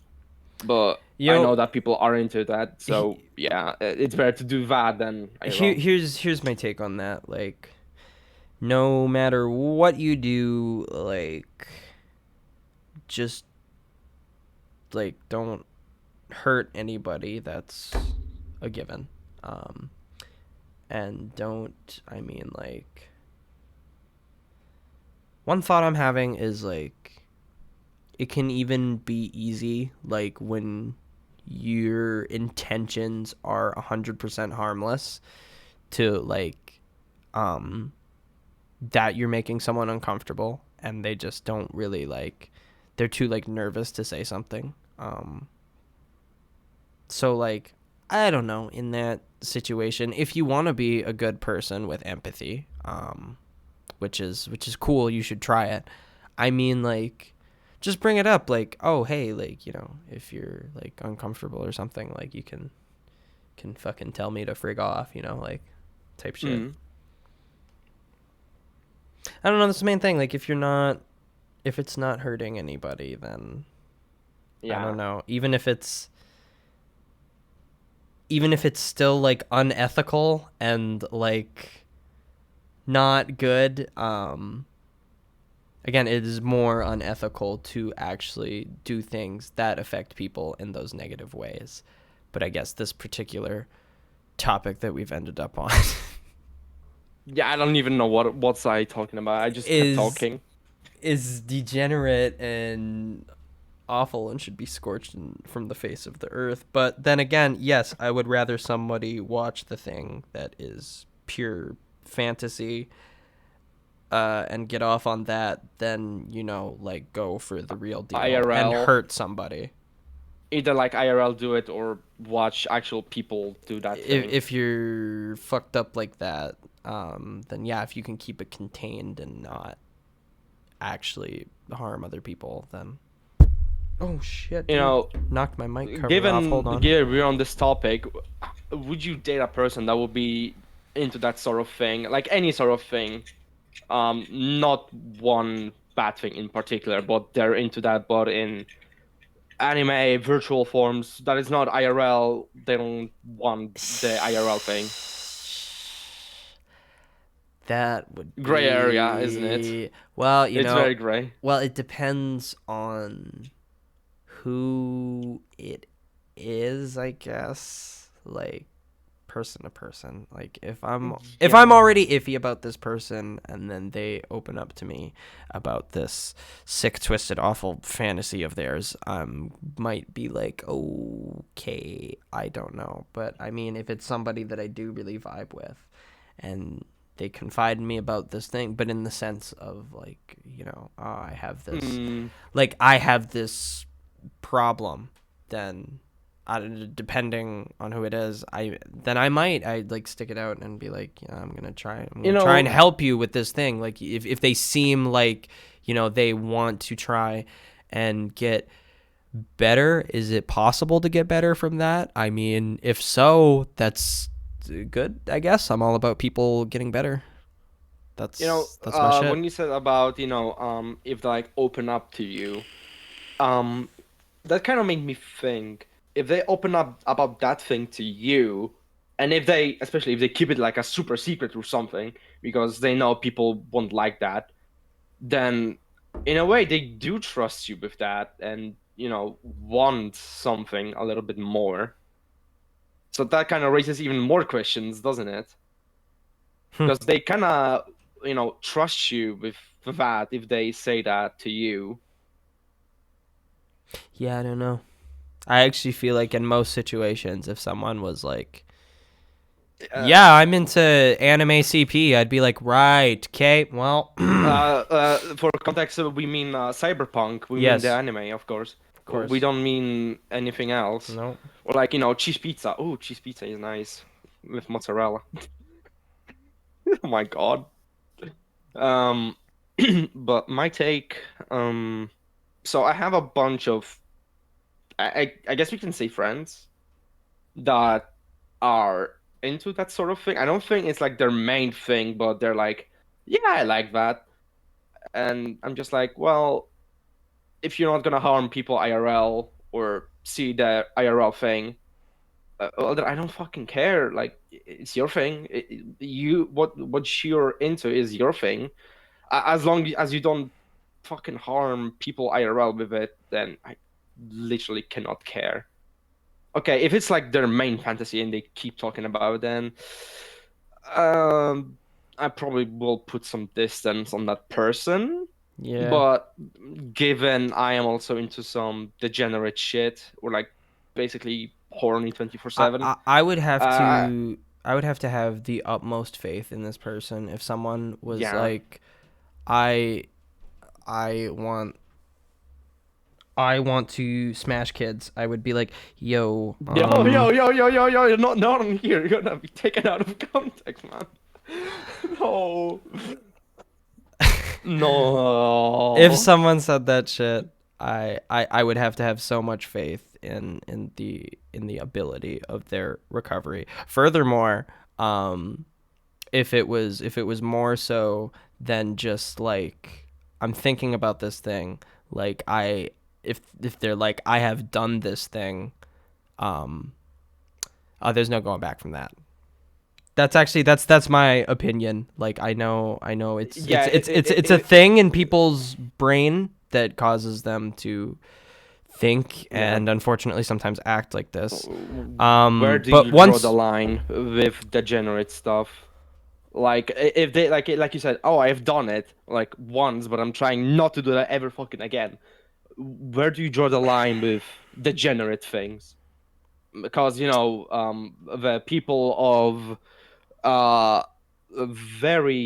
Speaker 2: But
Speaker 1: you
Speaker 2: I
Speaker 1: know,
Speaker 2: know that people are into that, so yeah, it's better to do that than IRL.
Speaker 1: here's my take on that. Like, no matter what you do, like, just like don't hurt anybody. That's a given. Um, and don't. I mean, like, one thought I'm having is like, it can even be easy, like when your intentions are 100% harmless, to like, um, that you're making someone uncomfortable and they just don't really like, they're too like nervous to say something. So like, I don't know, in that situation, if you want to be a good person with empathy, which is cool, you should try it. I mean, like, just bring it up, like, oh hey, like, if you're like uncomfortable or something, like, you can fucking tell me to frig off, like, type shit.
Speaker 2: Mm,
Speaker 1: I don't know, that's the main thing. Like, if it's not hurting anybody, then I
Speaker 2: yeah.
Speaker 1: don't know. Even if it's still like unethical and like not good, again, it is more unethical to actually do things that affect people in those negative ways. But I guess this particular topic that we've ended up on
Speaker 2: Yeah, I don't even know what's I talking about. I just kept
Speaker 1: is
Speaker 2: talking.
Speaker 1: is degenerate and awful and should be scorched from the face of the earth. But then again, yes, I would rather somebody watch the thing that is pure fantasy, and get off on that than, like, go for the real deal and
Speaker 2: IRL,
Speaker 1: hurt somebody.
Speaker 2: either like IRL do it or watch actual people do that
Speaker 1: If,
Speaker 2: thing.
Speaker 1: if you're fucked up like that, then yeah, if you can keep it contained and not actually harm other people, then. Oh shit,
Speaker 2: You
Speaker 1: dude.
Speaker 2: know,
Speaker 1: Knocked my mic cover off.
Speaker 2: given
Speaker 1: Hold
Speaker 2: the
Speaker 1: on.
Speaker 2: gear we're on this topic, would you date a person that would be into that sort of thing, like any sort of thing? Not one bad thing in particular, but they're into that, but in anime virtual forms that is not IRL. They don't want the IRL thing.
Speaker 1: That would
Speaker 2: Gray area, isn't it?
Speaker 1: be, well,
Speaker 2: It's very gray.
Speaker 1: well, it depends on who it is, I guess. Like, person to person. Like, if I'm
Speaker 2: Yeah.
Speaker 1: already iffy about this person and then they open up to me about this sick, twisted, awful fantasy of theirs, might be like, okay, I don't know. But I mean, if it's somebody that I do really vibe with and they confide in me about this thing, but in the sense of like, oh,
Speaker 2: Mm,
Speaker 1: I have this problem, then depending on who it is, I like stick it out and be like, yeah, I'm
Speaker 2: you
Speaker 1: gonna try and
Speaker 2: know,
Speaker 1: help you with this thing. Like if they seem like they want to try and get better, is it possible to get better from that? I mean, if so, that's good. I guess I'm all about people getting better. That's my shit.
Speaker 2: when you said about, if they like open up to you, um, that kind of made me think if they open up about that thing to you, and if they, especially if they keep it like a super secret or something, because they know people won't like that, then in a way they do trust you with that and, want something a little bit more. So that kind of raises even more questions, doesn't it? Because they kind of, trust you with that if they say that to you.
Speaker 1: Yeah, I don't know. I actually feel like in most situations, if someone was like,
Speaker 2: Uh,
Speaker 1: yeah, I'm into anime CP, I'd be like, right, okay, well,
Speaker 2: for context, we mean cyberpunk. We mean the
Speaker 1: yes,
Speaker 2: anime, of course.
Speaker 1: of
Speaker 2: We
Speaker 1: course.
Speaker 2: don't mean anything else.
Speaker 1: No.
Speaker 2: Or like, cheese pizza. Oh, cheese pizza is nice with mozzarella. Oh my God. Um, but my take, so I have a bunch of, I guess we can say friends that are into that sort of thing. I don't think it's like their main thing, but they're like, yeah, I like that. And I'm just like, well, if you're not gonna harm people IRL or see the IRL thing, well, then I don't fucking care. Like, it's your thing. What you're into is your thing. As long as you don't fucking harm people IRL with it, then I literally cannot care. Okay, if it's like their main fantasy and they keep talking about it, then I probably will put some distance on that person.
Speaker 1: Yeah.
Speaker 2: But given I am also into some degenerate shit or like basically horny 24/7,
Speaker 1: I would have
Speaker 2: uh,
Speaker 1: to have the utmost faith in this person if someone was
Speaker 2: yeah.
Speaker 1: like, I I want I want to smash kids. I would be like, yo,
Speaker 2: Yo, yo, yo, yo, yo, yo, you're not on here. You're gonna be taken out of context, man. No.
Speaker 1: if
Speaker 2: No.
Speaker 1: someone said that shit, I would have to have so much faith in the ability of their recovery. Furthermore, if it was more so than just like, I'm thinking about this thing, like if they're like, I have done this thing, um there's no going back from that. That's my opinion. Like, I know
Speaker 2: Yeah,
Speaker 1: it's a thing in people's brain that causes them to think
Speaker 2: yeah.
Speaker 1: and unfortunately sometimes act like this.
Speaker 2: Where do
Speaker 1: But
Speaker 2: you draw the
Speaker 1: once,
Speaker 2: line with degenerate stuff? Like if they like you said, oh, I've done it like once, but I'm trying not to do that ever fucking again. Where do you draw the line with degenerate things? Because the people of uh very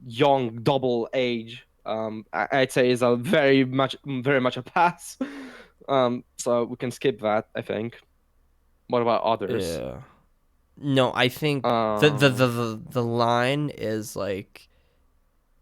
Speaker 2: young double age, I'd say is a very much a pass. So we can skip that, I think. What about others?
Speaker 1: yeah. No, I think
Speaker 2: Uh,
Speaker 1: the line is like,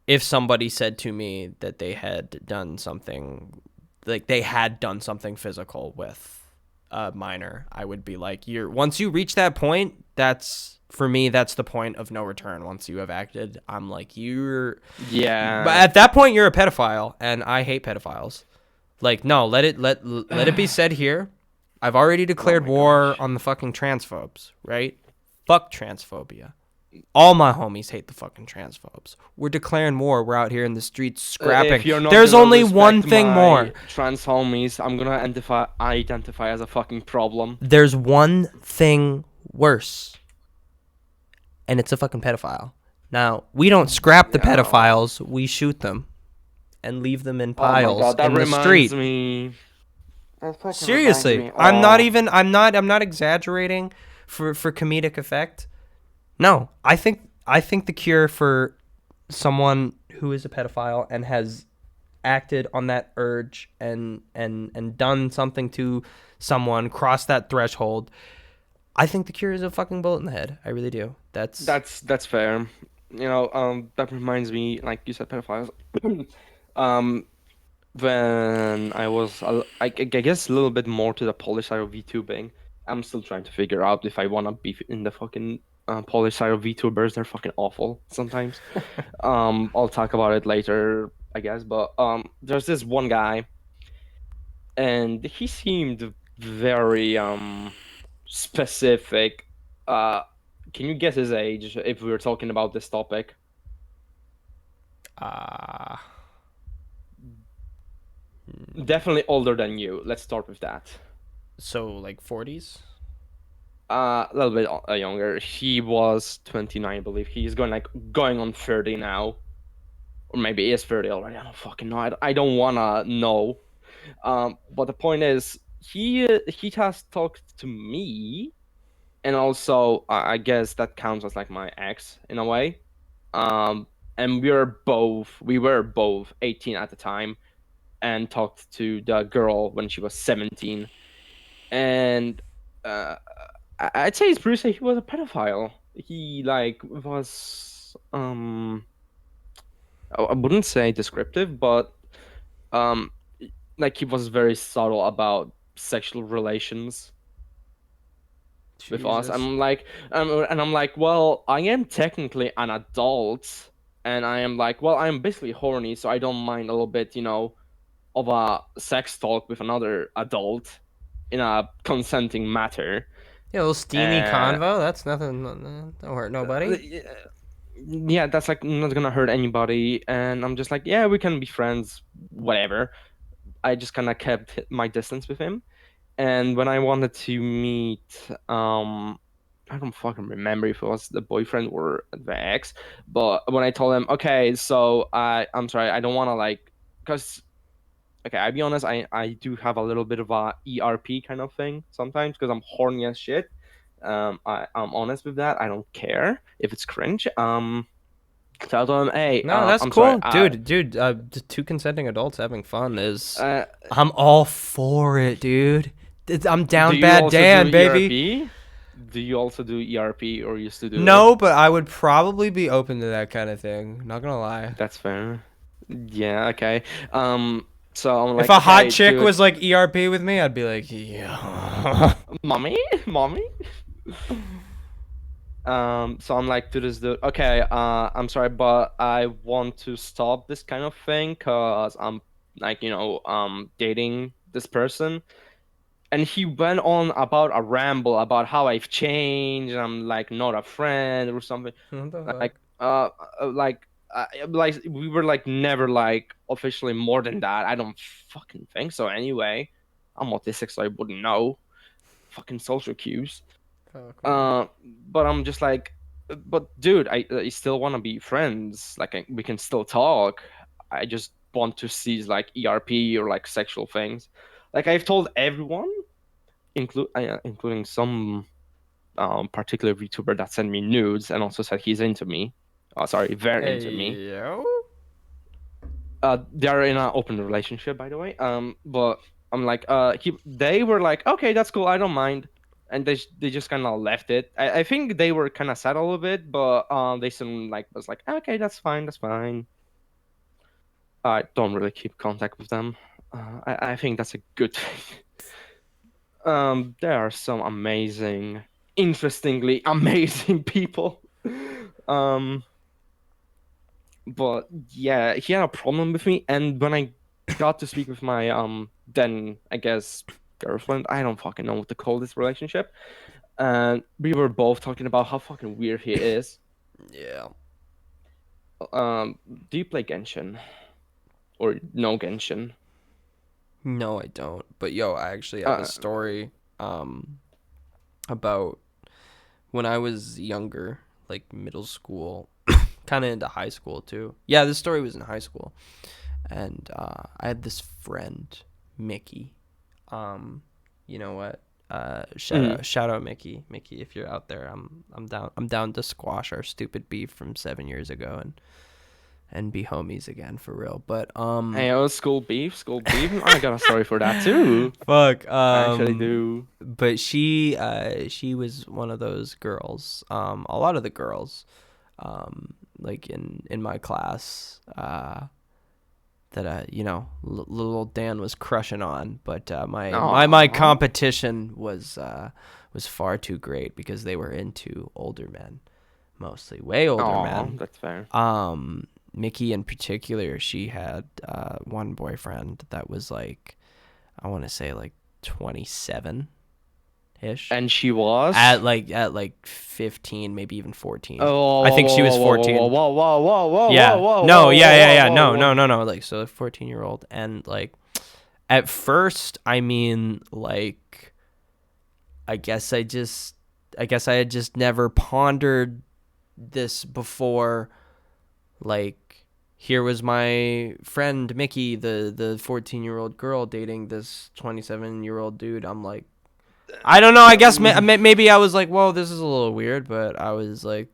Speaker 1: if somebody said to me that they had done something, like they had done something physical with a minor, I would be like, you're once you reach that point, that's for me, that's the point of no return. Once you have acted, I'm like, but
Speaker 2: yeah.
Speaker 1: at that point you're a pedophile, and I hate pedophiles. Like, no, let it be said here. I've already
Speaker 2: Oh
Speaker 1: declared
Speaker 2: my
Speaker 1: war
Speaker 2: gosh.
Speaker 1: on the fucking transphobes, right? Fuck transphobia. All my homies hate the fucking transphobes. We're declaring war. We're out here in the streets scrapping.
Speaker 2: If you're not
Speaker 1: There's
Speaker 2: gonna
Speaker 1: only one
Speaker 2: respect
Speaker 1: thing
Speaker 2: my
Speaker 1: more.
Speaker 2: trans homies, I'm gonna identify as a fucking problem.
Speaker 1: There's one thing worse, and it's a fucking pedophile. Now, we don't scrap the
Speaker 2: Yeah.
Speaker 1: pedophiles, we shoot them and leave them in
Speaker 2: Oh my
Speaker 1: piles
Speaker 2: god, that
Speaker 1: in the
Speaker 2: reminds
Speaker 1: street.
Speaker 2: me. That fucking reminds
Speaker 1: Seriously,
Speaker 2: me. Oh.
Speaker 1: I'm not exaggerating for comedic effect. No, I think the cure for someone who is a pedophile and has acted on that urge and done something to someone, crossed that threshold, I think the cure is a fucking bullet in the head. I really do. That's
Speaker 2: That's fair. That reminds me, like you said, pedophiles. um, when I was, I guess, a little bit more to the Polish side of VTubing. I'm still trying to figure out if I wanna be in the fucking Polish side of VTubers. They're fucking awful sometimes. I'll talk about it later, I guess. But there's this one guy, and he seemed very specific. Uh, can you guess his age if we were talking about this topic?
Speaker 1: uh
Speaker 2: Definitely older than you. Let's start with that.
Speaker 1: so like 40s.
Speaker 2: A little bit younger. He was 29, I believe. He's going on 30 now, or maybe he is 30 already. I don't fucking know. I don't wanna know. But the point is, he has talked to me, and also I guess that counts as like my ex in a way. And we were both 18 at the time, and talked to the girl when she was 17. And uh, I'd say it's pretty safe he was a pedophile. He like was I wouldn't say descriptive, but um like he was very subtle about sexual relations with us.
Speaker 1: Jesus.
Speaker 2: I'm like, well, I am technically an adult, and I am like, well, I'm basically horny, so I don't mind a little bit, of a sex talk with another adult in a consenting matter.
Speaker 1: Yeah, a little steamy
Speaker 2: Uh,
Speaker 1: convo. That's nothing. Don't hurt nobody.
Speaker 2: yeah, that's like not gonna hurt anybody. And I'm just like, yeah, we can be friends, whatever. I just kind of kept my distance with him. And when I wanted to meet, I don't fucking remember if it was the boyfriend or the ex, but when I told him, okay, so I'm sorry, I don't want to like, because okay, I'll be honest, I do have a little bit of a ERP kind of thing sometimes because I'm horny as shit. I'm honest with that. I don't care if it's cringe. So I told him, hey,
Speaker 1: No, that's
Speaker 2: I'm sorry.
Speaker 1: cool, dude. Two consenting adults having fun is.
Speaker 2: Uh,
Speaker 1: I'm all for it, dude. I'm
Speaker 2: do
Speaker 1: down
Speaker 2: you
Speaker 1: bad
Speaker 2: also do
Speaker 1: Dan, baby.
Speaker 2: ERP? Do you also do ERP or used to do it?
Speaker 1: No, but I would probably be open to that kind of thing. Not gonna lie.
Speaker 2: That's fair. Yeah, okay. So I'm
Speaker 1: If
Speaker 2: like,
Speaker 1: a hot
Speaker 2: okay,
Speaker 1: chick
Speaker 2: dude,
Speaker 1: was like ERP with me, I'd be like, yeah.
Speaker 2: mommy, mommy. So I'm like to this dude, okay, I'm sorry, but I want to stop this kind of thing because I'm like, dating this person. And he went on about a ramble about how I've changed, and I'm like not a friend or something.
Speaker 1: What the fuck?
Speaker 2: Like, like we were like never like officially more than that. I don't fucking think so anyway. I'm autistic, so I wouldn't know. Fucking social cues.
Speaker 1: Fuck, man.
Speaker 2: But I'm just like, but dude, I still want to be friends. Like we can still talk. I just want to see like ERP or like sexual things. Like I've told everyone, including some particular VTuber that sent me nudes and also said he's into me. Oh, sorry, very
Speaker 1: Hey,
Speaker 2: into me.
Speaker 1: yo.
Speaker 2: They are in an open relationship, by the way. But I'm like, they were like, okay, that's cool, I don't mind, and they just kind of left it. I think they were kind of sad a little bit, but they seemed like was like, okay, that's fine, that's fine. I don't really keep contact with them. I think that's a good thing. There are some amazing, interestingly amazing people. Um, but yeah, he had a problem with me, and when I got to speak with my then I guess girlfriend, I don't fucking know what to call this relationship, and we were both talking about how fucking weird he is.
Speaker 1: Yeah.
Speaker 2: Do you play Genshin or no Genshin?
Speaker 1: No, I don't. But yo, I actually have a
Speaker 2: Uh,
Speaker 1: story about when I was younger, like middle school, kind of into high school too. Yeah, this story was in high school, and I had this friend, Mickey. Um, you know what?
Speaker 2: mhm.
Speaker 1: Shout out Mickey. Mickey, if you're out there, I'm down. I'm down to squash our stupid beef from 7 years ago and be homies again for real. But
Speaker 2: Hey, oh, school beef. I got a story for that too.
Speaker 1: fuck.
Speaker 2: I actually do.
Speaker 1: But she was one of those girls. A lot of the girls, like in my class, that little Dan was crushing on, but my
Speaker 2: Aw.
Speaker 1: competition was far too great because they were into older men, mostly way older
Speaker 2: Aw,
Speaker 1: men.
Speaker 2: that's fair.
Speaker 1: Mickey in particular, she had one boyfriend that was like, I want to say like 27 ish.
Speaker 2: And she was.
Speaker 1: At like 15, maybe even 14.
Speaker 2: Oh,
Speaker 1: I
Speaker 2: whoa,
Speaker 1: think she was
Speaker 2: whoa, whoa,
Speaker 1: 14.
Speaker 2: whoa, whoa, whoa, whoa, whoa,
Speaker 1: Yeah.
Speaker 2: whoa,
Speaker 1: No,
Speaker 2: whoa,
Speaker 1: yeah,
Speaker 2: whoa,
Speaker 1: yeah,
Speaker 2: whoa,
Speaker 1: yeah.
Speaker 2: whoa,
Speaker 1: No,
Speaker 2: whoa.
Speaker 1: no, no, no. Like, so a 14-year-old. And, like, at first, I mean, like, I guess I had just never pondered this before. Like, here was my friend Mickey, the 14-year-old girl dating this 27-year-old dude. I'm like, I don't know. I guess maybe I was like, whoa, this is a little weird, but I was like,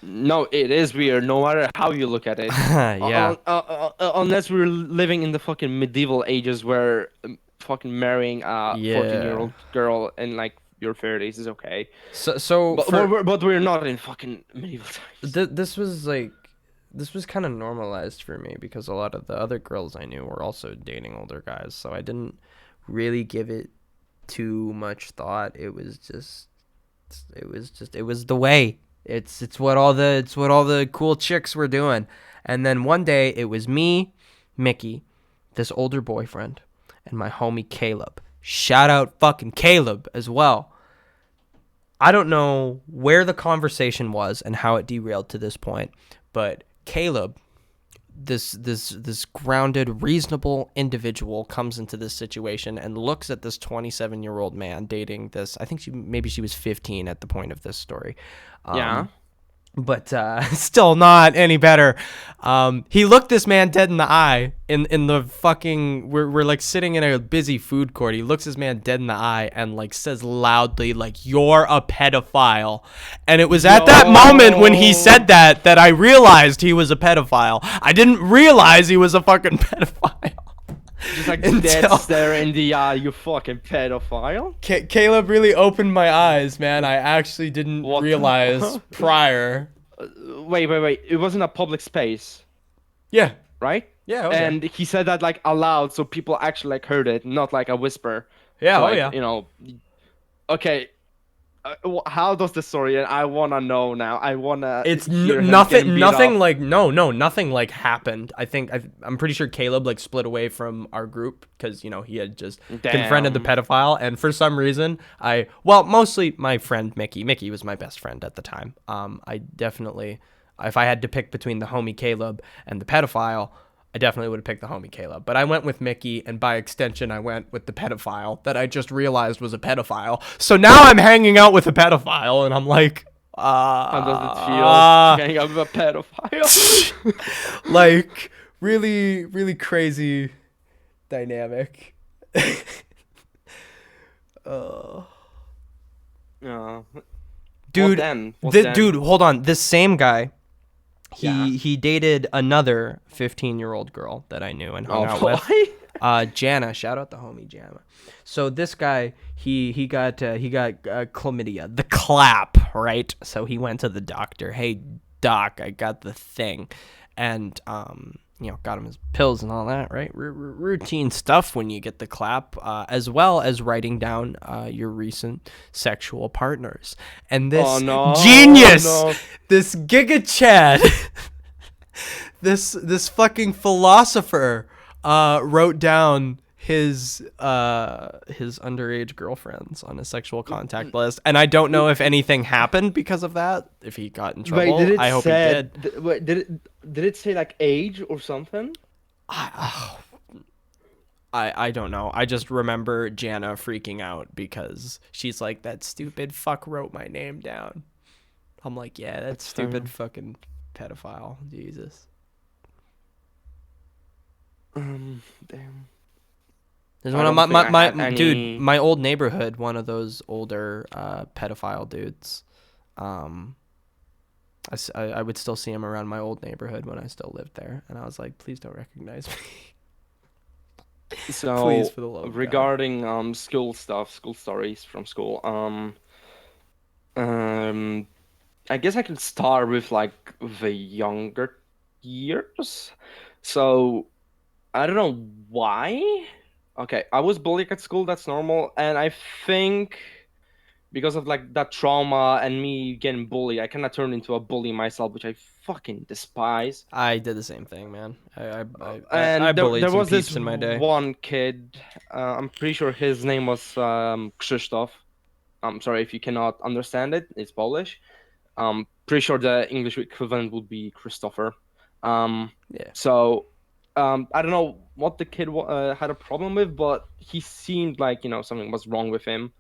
Speaker 2: No, it is weird, no matter how you look at it.
Speaker 1: yeah,
Speaker 2: Unless we're living in the fucking medieval ages where fucking marrying a
Speaker 1: yeah.
Speaker 2: 14-year-old girl in like your 30s is okay.
Speaker 1: So
Speaker 2: But
Speaker 1: for
Speaker 2: we're not in fucking medieval times.
Speaker 1: this was like this was kind of normalized for me because a lot of the other girls I knew were also dating older guys, so I didn't really give it too much thought. It was the way. It's what all the cool chicks were doing. And then one day it was me, Mickey, this older boyfriend, and my homie Caleb. Shout out fucking Caleb as well. I don't know where the conversation was and how it derailed to this point, but Caleb, this grounded, reasonable individual, comes into this situation and looks at this 27-year-old man dating this. I think she was 15 at the point of this story.
Speaker 2: Yeah.
Speaker 1: But still not any better. He looked this man dead in the eye in the fucking. We're like sitting in a busy food court. He looks this man dead in the eye and like says loudly like, "You're a pedophile." And it was at that moment when he
Speaker 2: Yo.
Speaker 1: said that I realized he was a pedophile. I didn't realize he was a fucking pedophile.
Speaker 2: Just like dead
Speaker 1: Until
Speaker 2: stare in the eye, you fucking pedophile.
Speaker 1: Caleb really opened my eyes, man. I actually didn't
Speaker 2: What
Speaker 1: realize
Speaker 2: the?
Speaker 1: prior.
Speaker 2: Wait. It was in a public space,
Speaker 1: Yeah.
Speaker 2: right?
Speaker 1: Yeah. Oh yeah.
Speaker 2: And he said that like aloud, so people actually like heard it, not like a whisper.
Speaker 1: Yeah.
Speaker 2: So
Speaker 1: Oh
Speaker 2: like
Speaker 1: yeah.
Speaker 2: okay. How does the story? And I wanna know now. I wanna
Speaker 1: It's
Speaker 2: hear him getting
Speaker 1: nothing.
Speaker 2: beat
Speaker 1: Nothing
Speaker 2: up.
Speaker 1: like nothing like happened. I'm pretty sure Caleb like split away from our group because he had just confronted the
Speaker 2: Damn.
Speaker 1: pedophile, and for some reason mostly my friend Mickey. Mickey was my best friend at the time. I definitely, if I had to pick between the homie Caleb and the pedophile, I definitely would have picked the homie Caleb. But I went with Mickey, and by extension, I went with the pedophile that I just realized was a pedophile. So now I'm hanging out with a pedophile, and I'm like,
Speaker 2: How does it feel
Speaker 1: uh,
Speaker 2: getting up with a pedophile?
Speaker 1: like really, really crazy dynamic. uh,
Speaker 2: Yeah.
Speaker 1: dude,
Speaker 2: What then?
Speaker 1: dude, hold on. This same guy,
Speaker 2: Yeah.
Speaker 1: he dated another 15-year-old girl that I knew and hung
Speaker 2: Oh
Speaker 1: out
Speaker 2: boy.
Speaker 1: with. Jana, shout out the homie Jana. So this guy, he got chlamydia, the clap, right? So he went to the doctor. Hey, doc, I got the thing, and got him his pills and all that, right? Routine stuff when you get the clap, as well as writing down your recent sexual partners. And
Speaker 2: Oh
Speaker 1: this
Speaker 2: no.
Speaker 1: genius,
Speaker 2: Oh no.
Speaker 1: this Giga Chad, this fucking philosopher, wrote down his underage girlfriends on his sexual contact list, and I don't know if anything happened because of that. If he got in
Speaker 2: Wait, did
Speaker 1: trouble,
Speaker 2: it
Speaker 1: I hope he
Speaker 2: said?
Speaker 1: did.
Speaker 2: Wait, did it say like age or something?
Speaker 1: I, I don't know. I just remember Jana freaking out because she's like, that stupid fuck wrote my name down. I'm like, yeah, that
Speaker 2: That's fair.
Speaker 1: stupid fucking pedophile. Jesus.
Speaker 2: Damn.
Speaker 1: There's
Speaker 2: I
Speaker 1: one of
Speaker 2: don't think I
Speaker 1: my
Speaker 2: had
Speaker 1: dude,
Speaker 2: any.
Speaker 1: my old neighborhood, one of those older pedophile dudes. Um, I would still see him around my old neighborhood when I still lived there, and I was like, please don't recognize me. Please,
Speaker 2: So
Speaker 1: for the love of God.
Speaker 2: regarding school stuff, school stories from school. Um, I guess I can start with like the younger years. So I don't know why. Okay, I was bullied at school, that's normal, and I think because of like that trauma and me getting bullied, I kind of turned into a bully myself, which I fucking despise.
Speaker 1: I did the same thing, man. I
Speaker 2: And there
Speaker 1: bullied some
Speaker 2: was this
Speaker 1: peeps in my day.
Speaker 2: one kid. I'm pretty sure his name was Krzysztof. I'm sorry if you cannot understand it. It's Polish. Pretty sure the English equivalent would be Christopher. Um,
Speaker 1: Yeah.
Speaker 2: so I don't know what the kid had a problem with, but he seemed like something was wrong with him.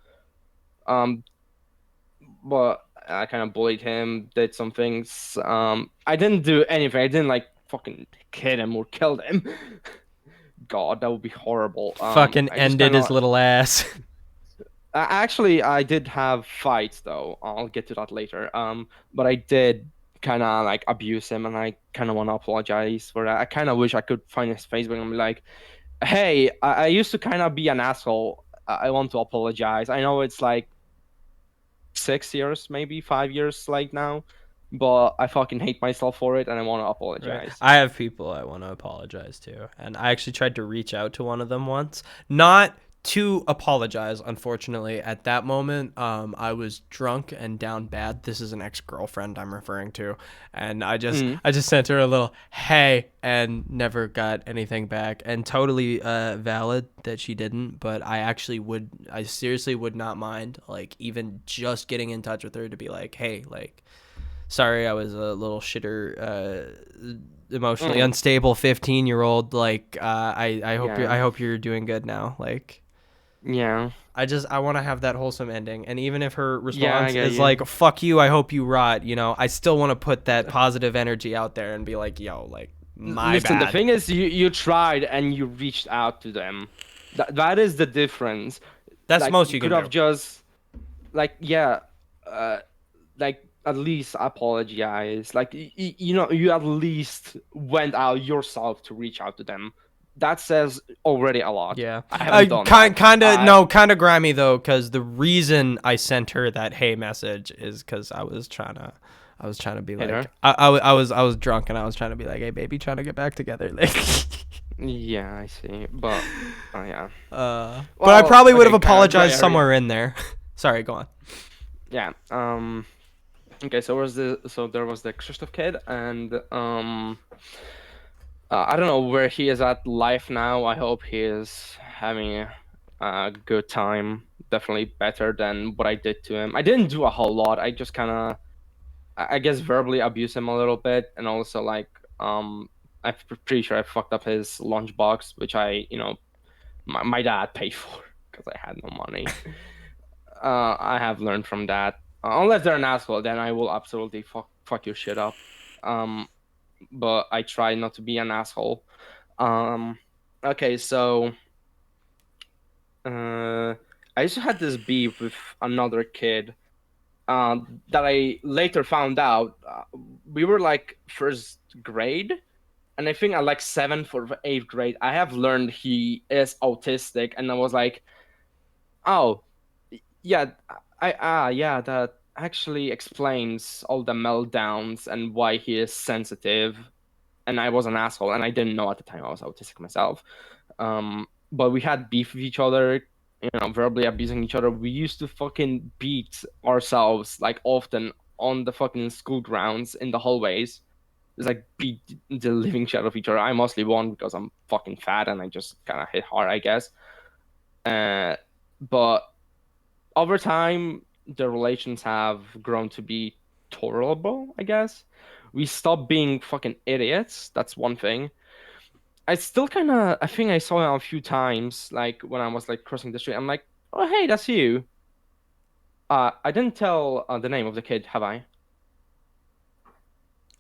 Speaker 2: Um, but I kind of bullied him, did some things. I didn't do anything. I didn't like fucking hit him or kill him. God, that would be horrible.
Speaker 1: Fucking
Speaker 2: I just
Speaker 1: ended
Speaker 2: kind
Speaker 1: his
Speaker 2: of
Speaker 1: little ass.
Speaker 2: actually I did have fights though. I'll get to that later. But I did kind of like abuse him, and I kind of want to apologize for that. I kind of wish I could find his Facebook and be like, "Hey, I used to kind of be an asshole. I want to apologize. I know it's like 6 years, maybe 5 years, like now, but I fucking hate myself for it, and I want to
Speaker 1: Right.
Speaker 2: apologize."
Speaker 1: I have people I want to apologize to. And I actually tried to reach out to one of them once. Not to apologize, unfortunately. At that moment, I was drunk and down bad. This is an ex-girlfriend I'm referring to. And
Speaker 2: Mm.
Speaker 1: I just sent her a little hey and never got anything back. And totally valid that she didn't, but I seriously would not mind like even just getting in touch with her to be like, hey, like sorry, I was a little shitter, emotionally
Speaker 2: Mm.
Speaker 1: unstable 15-year-old. Like, I
Speaker 2: Yeah.
Speaker 1: hope you're doing good now. Like,
Speaker 2: Yeah.
Speaker 1: I want to have that wholesome ending. And even if her
Speaker 2: Yeah, I
Speaker 1: response
Speaker 2: get
Speaker 1: is
Speaker 2: you.
Speaker 1: like, "Fuck you, I hope you rot," I still want to put that positive energy out there and be like, "Yo, like, my
Speaker 2: Listen, the
Speaker 1: bad."
Speaker 2: thing is, you tried and you reached out to them. That is the difference.
Speaker 1: That's the
Speaker 2: Like
Speaker 1: most
Speaker 2: you
Speaker 1: you
Speaker 2: could
Speaker 1: can
Speaker 2: have
Speaker 1: do.
Speaker 2: just like yeah, uh, like at least apologize. Like you at least went out yourself to reach out to them. That says already a lot.
Speaker 1: Yeah.
Speaker 2: I haven't done that. I
Speaker 1: Kind of grimy though, because the reason I sent her that hey message is because I was trying to be
Speaker 2: hit
Speaker 1: like,
Speaker 2: her.
Speaker 1: I was drunk and I was trying to be like, hey baby, trying to get back together. Like,
Speaker 2: Yeah, I see. But yeah.
Speaker 1: but I
Speaker 2: Well,
Speaker 1: probably would have
Speaker 2: okay, kind of gray
Speaker 1: apologized
Speaker 2: area.
Speaker 1: somewhere in there. Sorry, go on.
Speaker 2: Yeah. Okay, so there was the Krzysztof kid, and I don't know where he is at life now. I hope he is having a good time. Definitely better than what I did to him. I didn't do a whole lot. I just kind of, I guess, verbally abused him a little bit, and also like, I'm pretty sure I fucked up his lunchbox, which my dad paid for because I had no money. I have learned from that. Unless they're an asshole, then I will absolutely fuck your shit up. Um, but I try not to be an asshole. Um, okay, so I used to had this beef with another kid that I later found out. We were like first grade, and I think at like seventh or eighth grade, I have learned he is autistic, and I was like, oh, yeah, yeah, that actually explains all the meltdowns and why he is sensitive. And I was an asshole, and I didn't know at the time I was autistic myself. But we had beef with each other, verbally abusing each other. We used to fucking beat ourselves like often on the fucking school grounds in the hallways. just like beat the living shit out of each other. I mostly won because I'm fucking fat and I just kind of hit hard, I guess. Uh, but over time, the relations have grown to be tolerable, I guess. We stopped being fucking idiots. That's one thing. I still kind of, I think I saw him a few times, like when I was like crossing the street. I'm like, oh, hey, that's you. I didn't tell the name of the kid, have I?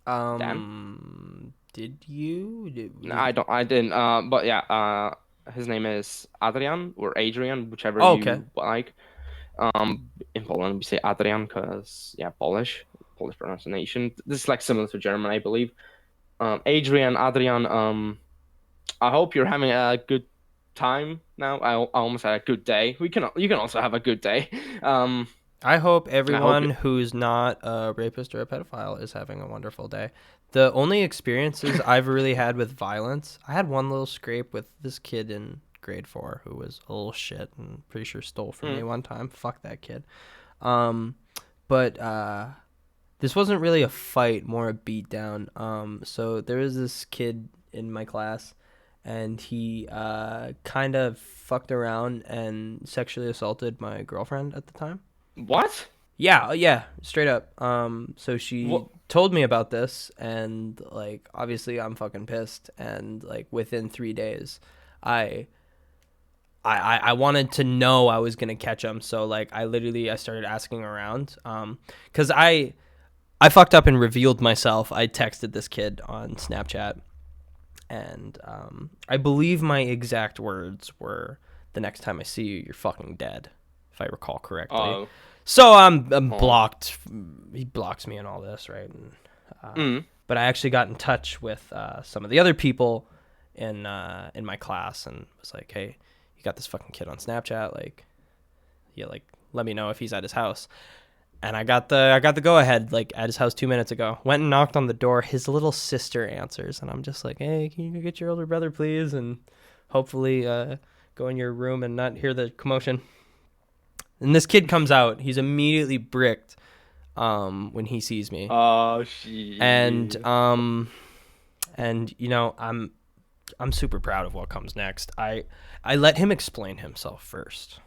Speaker 2: Dan?
Speaker 1: Did you?
Speaker 2: No, I don't. I didn't. But yeah. His name is Adrian or Adrian, whichever
Speaker 1: Oh, okay.
Speaker 2: you like. In Poland we say Adrian because yeah, Polish pronunciation. This is like similar to German, I believe. Adrian, Adrian. I hope you're having a good time now. I almost had a good day. You can also have a good day. Um,
Speaker 1: I hope
Speaker 2: I hope
Speaker 1: everyone
Speaker 2: you.
Speaker 1: who's not a rapist or a pedophile is having a wonderful day. The only experiences I've really had with violence, I had one little scrape with this kid in grade 4 who was a little shit and pretty sure stole from me
Speaker 2: Mm,
Speaker 1: one time. Fuck that kid. Um, but this wasn't really a fight, more a beatdown. So there was this kid in my class, and he kind of fucked around and sexually assaulted my girlfriend at the time.
Speaker 2: what?
Speaker 1: Yeah, yeah, straight up. So
Speaker 2: What?
Speaker 1: she told me about this, and like, obviously, I'm fucking pissed. And like, within 3 days, I, I wanted to know I was gonna catch him. So like, I started asking around. Cause I fucked up and revealed myself. I texted this kid on Snapchat, and I believe my exact words were, "The next time I see you, you're fucking dead," if I recall correctly.
Speaker 2: Oh.
Speaker 1: So I'm
Speaker 2: Oh.
Speaker 1: blocked. He blocks me and all this, right? And,
Speaker 2: Mm.
Speaker 1: but I actually got in touch with some of the other people in my class and was like, "Hey, you got this fucking kid on Snapchat? Like, yeah, like let me know if he's at his house." And I got the go ahead like at his house 2 minutes ago. Went and knocked on the door. His little sister answers, and I'm just like, "Hey, can you go get your older brother, please?" And hopefully go in your room and not hear the commotion. And this kid comes out. He's immediately bricked when he sees me,
Speaker 2: Oh,
Speaker 1: and
Speaker 2: shit.
Speaker 1: I'm super proud of what comes next. I let him explain himself first.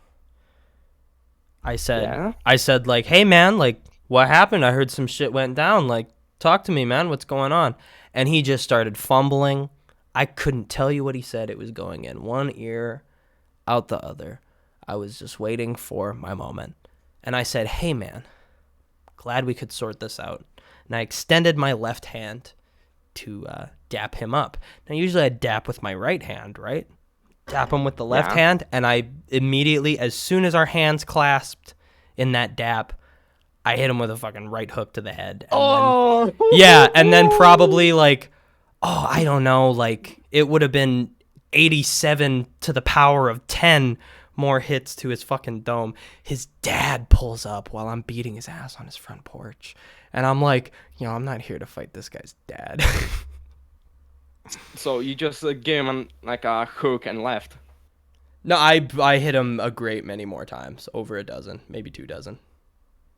Speaker 2: Yeah.
Speaker 1: I said like, "Hey man, like what happened? I heard some shit went down. Like talk to me, man. What's going on?" And he just started fumbling. I couldn't tell you what he said. It was going in one ear, out the other. I was just waiting for my moment. And I said, "Hey man, glad we could sort this out." And I extended my left hand to dap him up. Now usually I dap with my right hand, right? Tap him with the left
Speaker 2: Yeah.
Speaker 1: hand, and I immediately, as soon as our hands clasped in that dap, I hit him with a fucking right hook to the head. And then,
Speaker 2: Oh.
Speaker 1: yeah, and then probably like, oh, I don't know, like it would have been 87 to the power of 10 more hits to his fucking dome. His dad pulls up while I'm beating his ass on his front porch. And I'm like, I'm not here to fight this guy's dad.
Speaker 2: So you just gave him like a hook and left.
Speaker 1: No, I hit him a great many more times, over a dozen, maybe 2 dozen.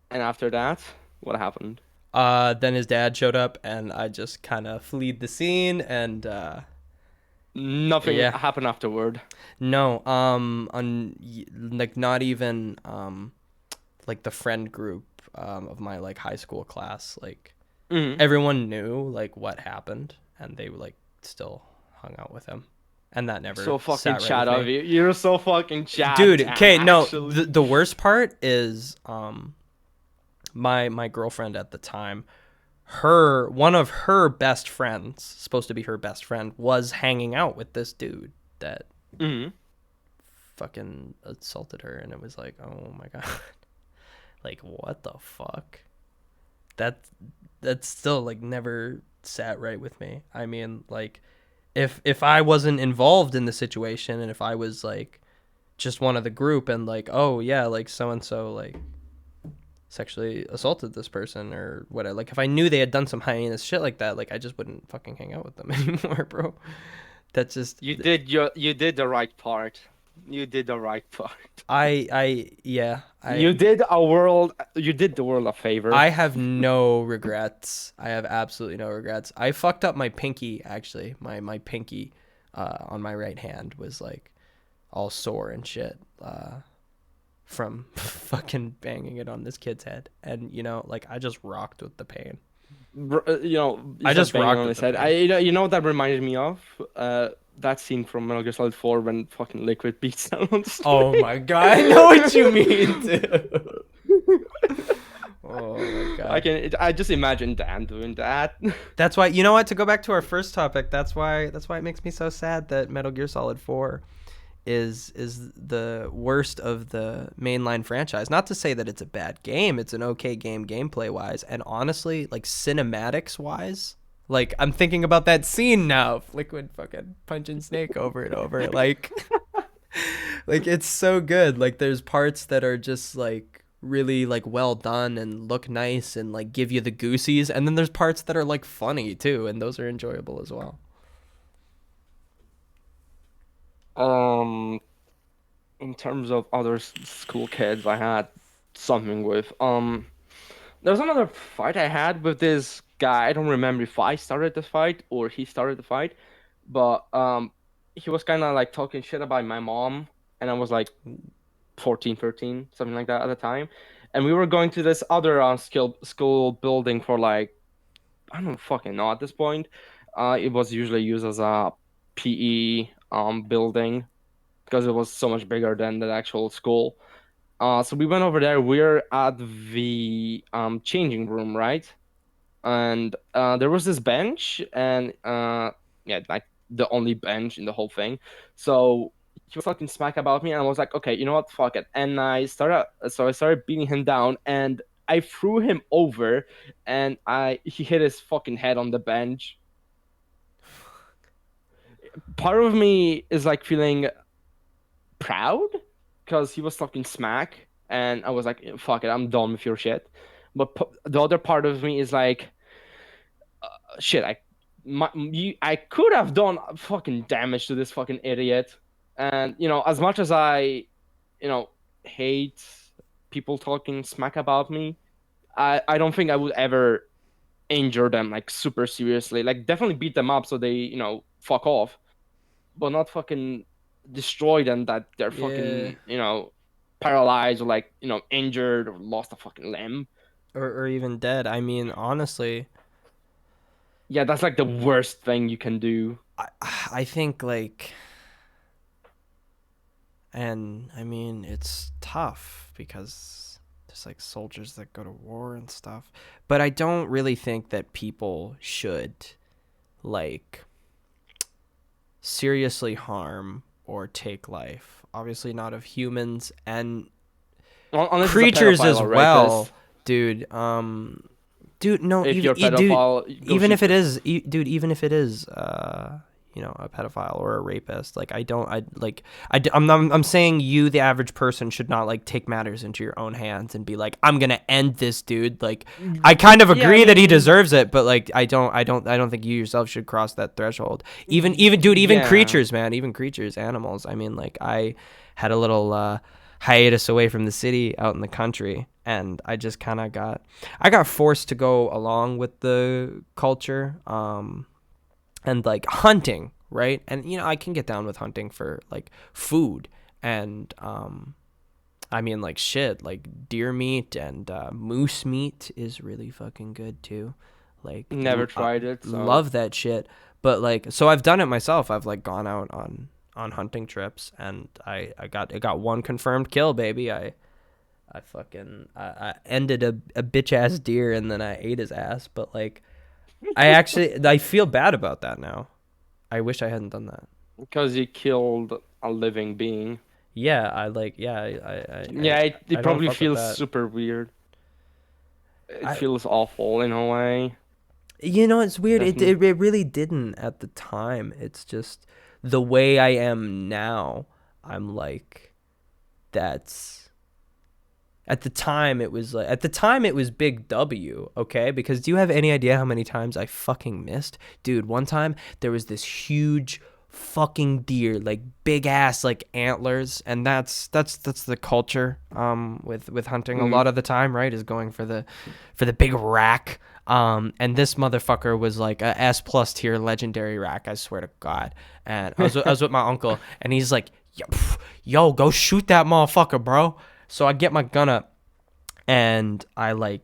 Speaker 2: And after that, what happened?
Speaker 1: Then his dad showed up, and I just kind of fled the scene, and
Speaker 2: Nothing
Speaker 1: yeah,
Speaker 2: happened afterward.
Speaker 1: no, like not even like the friend group of my like high school class, like
Speaker 2: Hmm.
Speaker 1: everyone knew like what happened, and they like still hung out with him, and that never
Speaker 2: So fucking
Speaker 1: sat right
Speaker 2: chat
Speaker 1: with
Speaker 2: of
Speaker 1: me.
Speaker 2: you. You're so fucking chat,
Speaker 1: Dude,
Speaker 2: Dan,
Speaker 1: okay, no,
Speaker 2: actually.
Speaker 1: the worst part is my girlfriend at the time, her one of her best friends, supposed to be her best friend, was hanging out with this dude that
Speaker 2: Hmm.
Speaker 1: fucking assaulted her, and it was like, oh my god. Like what the fuck? That that's still like never sat right with me. I mean, like if I wasn't involved in the situation, and if I was like just one of the group, and like, oh yeah, like so and so like sexually assaulted this person or whatever. Like if I knew they had done some heinous shit like that, like I just wouldn't fucking hang out with them anymore, bro. That's just
Speaker 2: You did the right part. You did the right part.
Speaker 1: Yeah,
Speaker 2: You did the world a favor.
Speaker 1: I have no regrets. I have absolutely no regrets. I fucked up my pinky actually. My pinky on my right hand was like all sore and shit from fucking banging it on this kid's head. And like I just rocked with the pain.
Speaker 2: You
Speaker 1: I
Speaker 2: said
Speaker 1: just
Speaker 2: banging
Speaker 1: rocked
Speaker 2: on
Speaker 1: with
Speaker 2: his
Speaker 1: the
Speaker 2: head.
Speaker 1: pain.
Speaker 2: You know what that reminded me of? That scene from Metal Gear Solid 4 when fucking Liquid beats down on
Speaker 1: Oh
Speaker 2: Snake.
Speaker 1: my god, I know what you mean too. Oh my god.
Speaker 2: I just imagine Dan doing that.
Speaker 1: That's why, you know what, to go back to our first topic, that's why it makes me so sad that Metal Gear Solid 4 is the worst of the mainline franchise. Not to say that it's a bad game, it's an okay game gameplay wise, and honestly, like cinematics wise, like I'm thinking about that scene now, Liquid fucking punching Snake over and over, like it's so good. Like there's parts that are just like really like well done and look nice and like give you the goosies, and then there's parts that are like funny too, and those are enjoyable as well.
Speaker 2: Um, in terms of other school kids, I had something with. There was another fight I had with this guy. I don't remember if I started the fight or he started the fight, but he was kind of like talking shit about my mom, and I was like 14, 13, something like that at the time, and we were going to this other school building for like I don't fucking know at this point. It was usually used as a PE building because it was so much bigger than the actual school. So we went over there. We're at the changing room, right? And there was this bench, and yeah, like the only bench in the whole thing. So he was talking smack about me, and I was like, okay, you know what, fuck it. And I started beating him down, and I threw him over, and he hit his fucking head on the bench. Part of me is like feeling proud because he was talking smack, and I was like, fuck it, I'm done with your shit. But the other part of me is like, shit, I could have done fucking damage to this fucking idiot. And as much as I hate people talking smack about me, I don't think I would ever injure them like super seriously. Like definitely beat them up so they fuck off, but not fucking destroy them that they're
Speaker 1: Yeah.
Speaker 2: fucking paralyzed or like injured or lost a fucking limb.
Speaker 1: Or even dead. I mean, honestly,
Speaker 2: Yeah, that's like the worst thing you can do.
Speaker 1: I I think like, and I mean it's tough because there's like soldiers that go to war and stuff, but I don't really think that people should like seriously harm or take life. Obviously not of humans and
Speaker 2: Unless it's a
Speaker 1: creatures
Speaker 2: pedophile
Speaker 1: as
Speaker 2: or
Speaker 1: well,
Speaker 2: rapist.
Speaker 1: dude. Dude, no,
Speaker 2: If you're a
Speaker 1: dude,
Speaker 2: pedophile, go
Speaker 1: even
Speaker 2: shoot
Speaker 1: if it
Speaker 2: them.
Speaker 1: is, dude, even if it is, a pedophile or a rapist, like I don't, I like, I'm not, I'm saying you, the average person, should not like take matters into your own hands and be like, I'm gonna end this dude. Like, I kind of
Speaker 2: Yeah, I
Speaker 1: agree that he
Speaker 2: mean,
Speaker 1: deserves it, but like, I don't think you yourself should cross that threshold. Dude, even
Speaker 2: yeah.
Speaker 1: creatures, man, even creatures, animals. I mean, like, I had a little hiatus away from the city, out in the country, and I just kind of got forced to go along with the culture, and like hunting, right? And I can get down with hunting for like food, and I mean like shit, like deer meat and moose meat is really fucking good too. Like
Speaker 2: Never tried it, so
Speaker 1: love that shit. But like, so I've done it myself. I've like gone out on hunting trips, and I got one confirmed kill, baby. I ended a bitch ass deer, and then I ate his ass. But like, I feel bad about that now. I wish I hadn't done that.
Speaker 2: because you killed a living being.
Speaker 1: Yeah, I like, yeah, I
Speaker 2: Yeah, it
Speaker 1: I don't
Speaker 2: probably
Speaker 1: fuck with
Speaker 2: feels
Speaker 1: that.
Speaker 2: super weird. It
Speaker 1: I
Speaker 2: feels awful in a way.
Speaker 1: it's weird. It,
Speaker 2: Definitely.
Speaker 1: it it really didn't at the time. It's just the way I am now. I'm like, that's at the time it was big W, okay? Because do you have any idea how many times I fucking missed? Dude, one time there was this huge fucking deer, like big ass like antlers, and that's the culture with hunting a
Speaker 2: Mm.
Speaker 1: lot of the time, right? Is going for the big rack. And this motherfucker was like a S plus tier legendary rack, I swear to God. And I was with my uncle, and he's like, yo, go shoot that motherfucker, bro. So I get my gun up, and I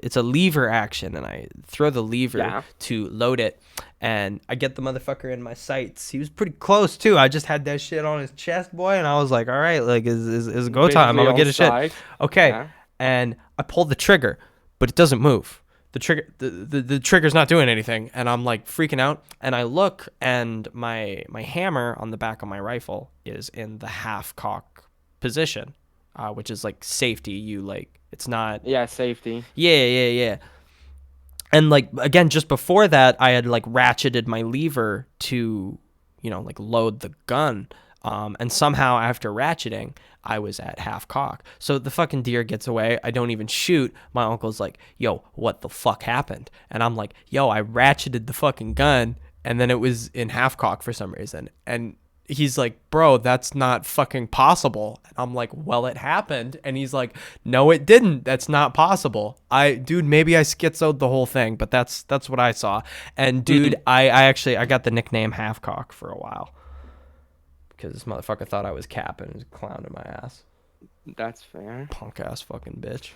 Speaker 1: it's a lever action, and I throw the lever
Speaker 2: Yeah.
Speaker 1: to load it, and I get the motherfucker in my sights. He was pretty close too. I just had that shit on his chest, boy, and I was like, all right, like is go time. I'm
Speaker 2: Basically
Speaker 1: gonna
Speaker 2: on
Speaker 1: get a shit.
Speaker 2: site.
Speaker 1: Okay,
Speaker 2: Yeah.
Speaker 1: and I pulled the trigger, but it doesn't move. The trigger's not doing anything, and I'm like freaking out. And I look, and my hammer on the back of my rifle is in the half cock position, which is like safety. You like it's not.
Speaker 2: Yeah, safety.
Speaker 1: Yeah. And like again, just before that, I had like ratcheted my lever to, like load the gun. And somehow after ratcheting, I was at half cock. So the fucking deer gets away. I don't even shoot. My uncle's like, yo, what the fuck happened? And I'm like, yo, I ratcheted the fucking gun, and then it was in half cock for some reason. And he's like, bro, that's not fucking possible. And I'm like, well, it happened. And he's like, no, it didn't. That's not possible. Dude, maybe I schizoed the whole thing, but that's what I saw. And dude, I got the nickname Half Cock for a while because this motherfucker thought I was capping and was clowning my ass.
Speaker 2: That's fair.
Speaker 1: Punk ass fucking bitch.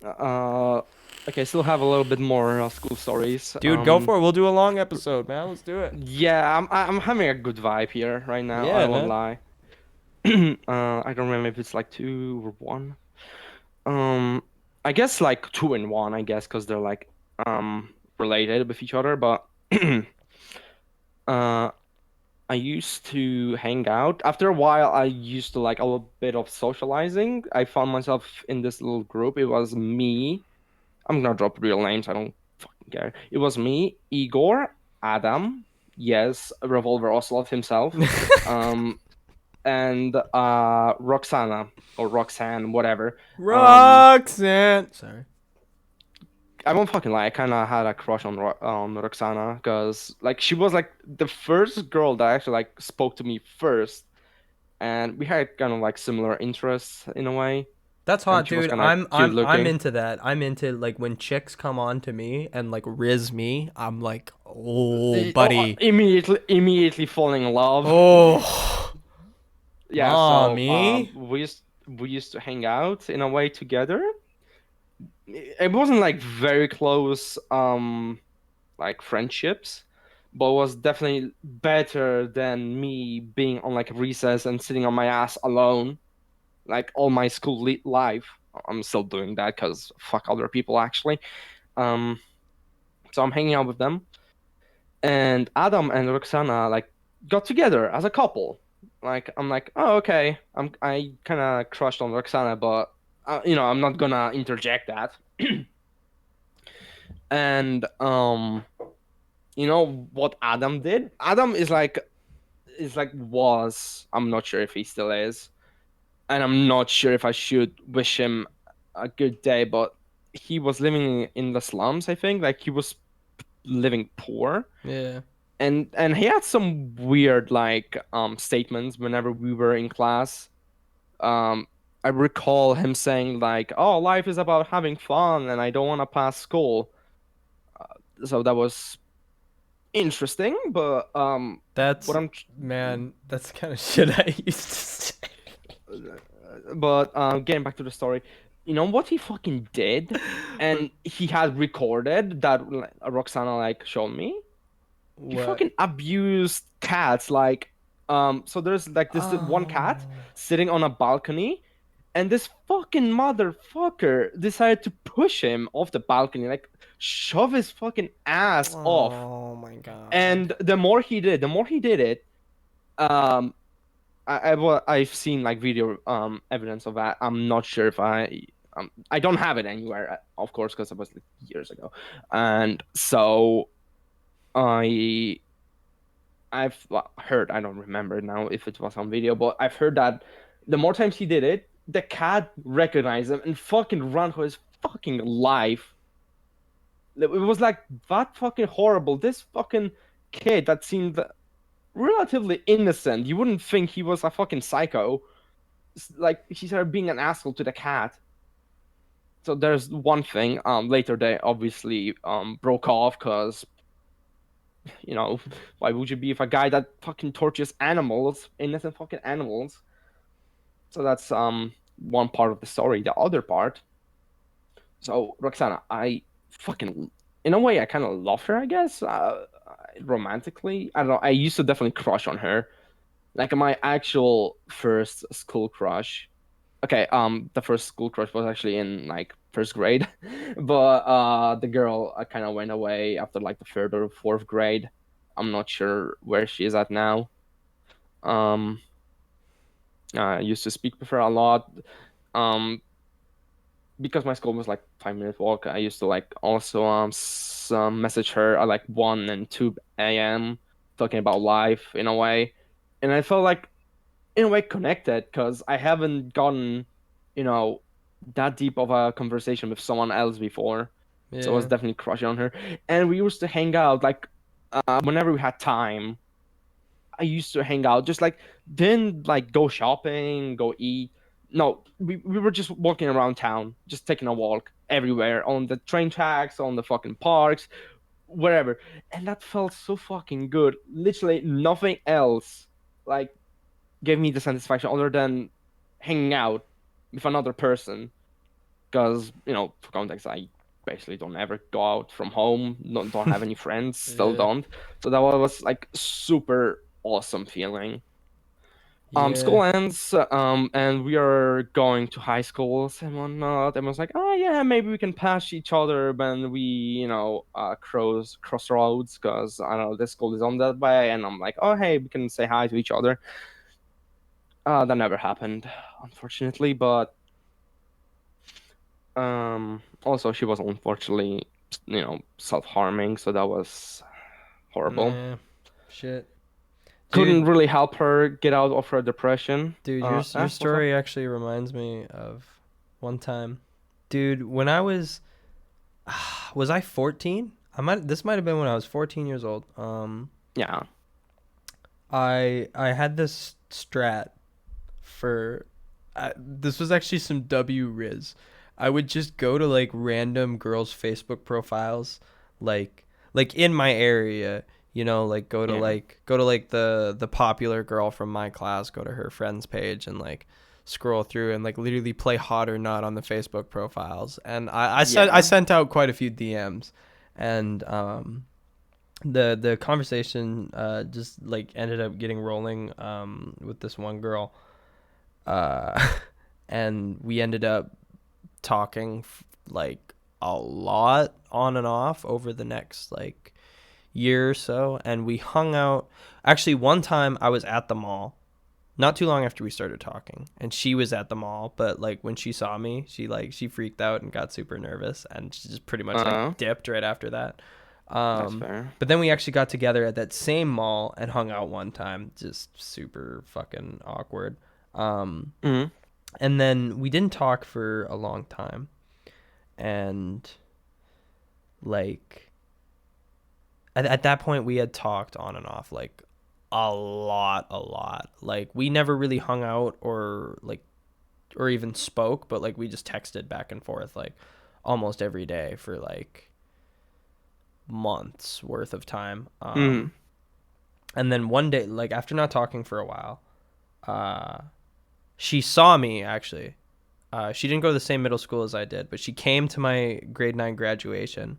Speaker 2: Uh, okay, still have a little bit more school stories.
Speaker 1: Dude, go for it. We'll do a long episode, man. Let's do it.
Speaker 2: Yeah, I'm having a good vibe here right now. I
Speaker 1: Yeah,
Speaker 2: won't
Speaker 1: man.
Speaker 2: lie. I don't remember if it's like two or one. I guess like two and one, I guess, because they're like related with each other. But uh, I used to hang out. After a while, I used to like a little bit of socializing. I found myself in this little group. It was me. I'm gonna drop real names. I don't fucking care. It was me, Igor, Adam, yes, Revolver Ocelot himself, um, and Roxana or Roxanne, whatever.
Speaker 1: Roxanne. Sorry.
Speaker 2: I won't fucking lie. I kind of had a crush on Roxana because like she was like the first girl that actually like spoke to me first, and we had kind of like similar interests in a way.
Speaker 1: That's
Speaker 2: And
Speaker 1: hot,
Speaker 2: she was
Speaker 1: dude.
Speaker 2: kind of cute
Speaker 1: I'm
Speaker 2: looking.
Speaker 1: into that. I'm into like when chicks come on to me and like riz me. I'm like, oh, buddy.
Speaker 2: Immediately falling in love.
Speaker 1: Oh,
Speaker 2: Yeah, so
Speaker 1: mommy.
Speaker 2: we used to hang out in a way together. It wasn't like very close like friendships, but was definitely better than me being on like recess and sitting on my ass alone like all my school life. I'm still doing that because fuck other people actually. Um, so I'm hanging out with them, and Adam and Roxana like got together as a couple. Like I'm like, oh okay, I kind of crushed on Roxana, but I'm not gonna interject that. And you know what Adam did? Adam was, I'm not sure if he still is, and I'm not sure if I should wish him a good day, but he was living in the slums, I think. Like he was living poor.
Speaker 1: Yeah.
Speaker 2: And he had some weird like statements whenever we were in class. Um I recall him saying like, "Oh, life is about having fun and I don't want to pass school." So that was interesting, but
Speaker 1: That's
Speaker 2: what I'm
Speaker 1: man. That's kind of shit I used to say.
Speaker 2: but getting back to the story, you know what he fucking did, and he had recorded that Roxana like showed me. He
Speaker 1: What?
Speaker 2: fucking abused cats. Like, so there's like this one cat
Speaker 1: Oh.
Speaker 2: sitting on a balcony, and this fucking motherfucker decided to push him off the balcony, like shove his fucking ass off.
Speaker 1: Oh my god.
Speaker 2: And the more he did it, um, I've seen like video evidence of that. I'm not sure if I don't have it anywhere, of course, because it was like years ago, and so I I've heard, I don't remember now if it was on video, but I've heard that the more times he did it, the cat recognized him and fucking ran for his fucking life. It was like that fucking horrible. This fucking kid that seemed relatively innocent. You wouldn't think he was a fucking psycho. Like he started being an asshole to the cat. So there's one thing. Later they obviously broke off because why would you be with a guy that fucking tortures animals, innocent fucking animals? So that's one part of the story. The other part. So Roxana, I fucking in a way I kind of love her. I guess romantically. I don't know. I used to definitely crush on her. Like my actual first school crush. Okay, the first school crush was actually in like first grade, but the girl kind of went away after like the third or fourth grade. I'm not sure where she is at now. Um, I used to speak with her a lot. Um, because my school was like 5 minute walk. I used to like also message her at like 1 and 2 a.m. talking about life in a way, and I felt like in a way connected because I haven't gotten, you know, that deep of a conversation with someone else before. So I was
Speaker 1: Yeah.
Speaker 2: definitely crushing on her. And we used to hang out like whenever we had time. I used to hang out, just like didn't like go shopping, go eat. No, we were just walking around town, just taking a walk everywhere on the train tracks, on the fucking parks, wherever. And that felt so fucking good. Literally nothing else. Like gave me the satisfaction other than hanging out with another person. Because, for context, I basically don't ever go out from home, don't have any friends, still
Speaker 1: Yeah.
Speaker 2: don't. So that was like super awesome feeling.
Speaker 1: Yeah.
Speaker 2: School ends, and we are going to high schools and whatnot. And was like, oh yeah, maybe we can pass each other when we, crossroads, because I don't know, this school is on that way. And I'm like, oh hey, we can say hi to each other. That never happened, unfortunately. But also she was unfortunately, self-harming, so that was horrible.
Speaker 1: Nah. Shit.
Speaker 2: Couldn't
Speaker 1: Dude,
Speaker 2: really help her get out of her depression.
Speaker 1: dude, your
Speaker 2: What's up?
Speaker 1: story actually reminds me of one time. Dude, when I was I 14? This might have been when I was 14 years old.
Speaker 2: Yeah.
Speaker 1: I had this strat for this was actually some W Riz. I would just go to like random girls' Facebook profiles, like in my area, like
Speaker 2: Yeah.
Speaker 1: go to like the popular girl from my class, go to her friends page and like scroll through and like literally play hot or not on the Facebook profiles. And I
Speaker 2: Yeah.
Speaker 1: sent out quite a few DMs, and the conversation just like ended up getting rolling with this one girl, uh, and we ended up talking like a lot on and off over the next like year or so, and we hung out. Actually, one time I was at the mall not too long after we started talking, and she was at the mall, but like when she saw me, she freaked out and got super nervous, and she just pretty much like
Speaker 2: Uh,
Speaker 1: dipped right after that.
Speaker 2: that's fair.
Speaker 1: But then we actually got together at that same mall and hung out one time, just super fucking awkward. Um,
Speaker 2: Hmm.
Speaker 1: and then we didn't talk for a long time, and like at that point we had talked on and off like a lot. Like we never really hung out or even spoke, but like we just texted back and forth like almost every day for like months worth of time.
Speaker 2: Hmm.
Speaker 1: And then one day, like after not talking for a while, uh she saw me actually. She didn't go to the same middle school as I did, but she came to my grade 9 graduation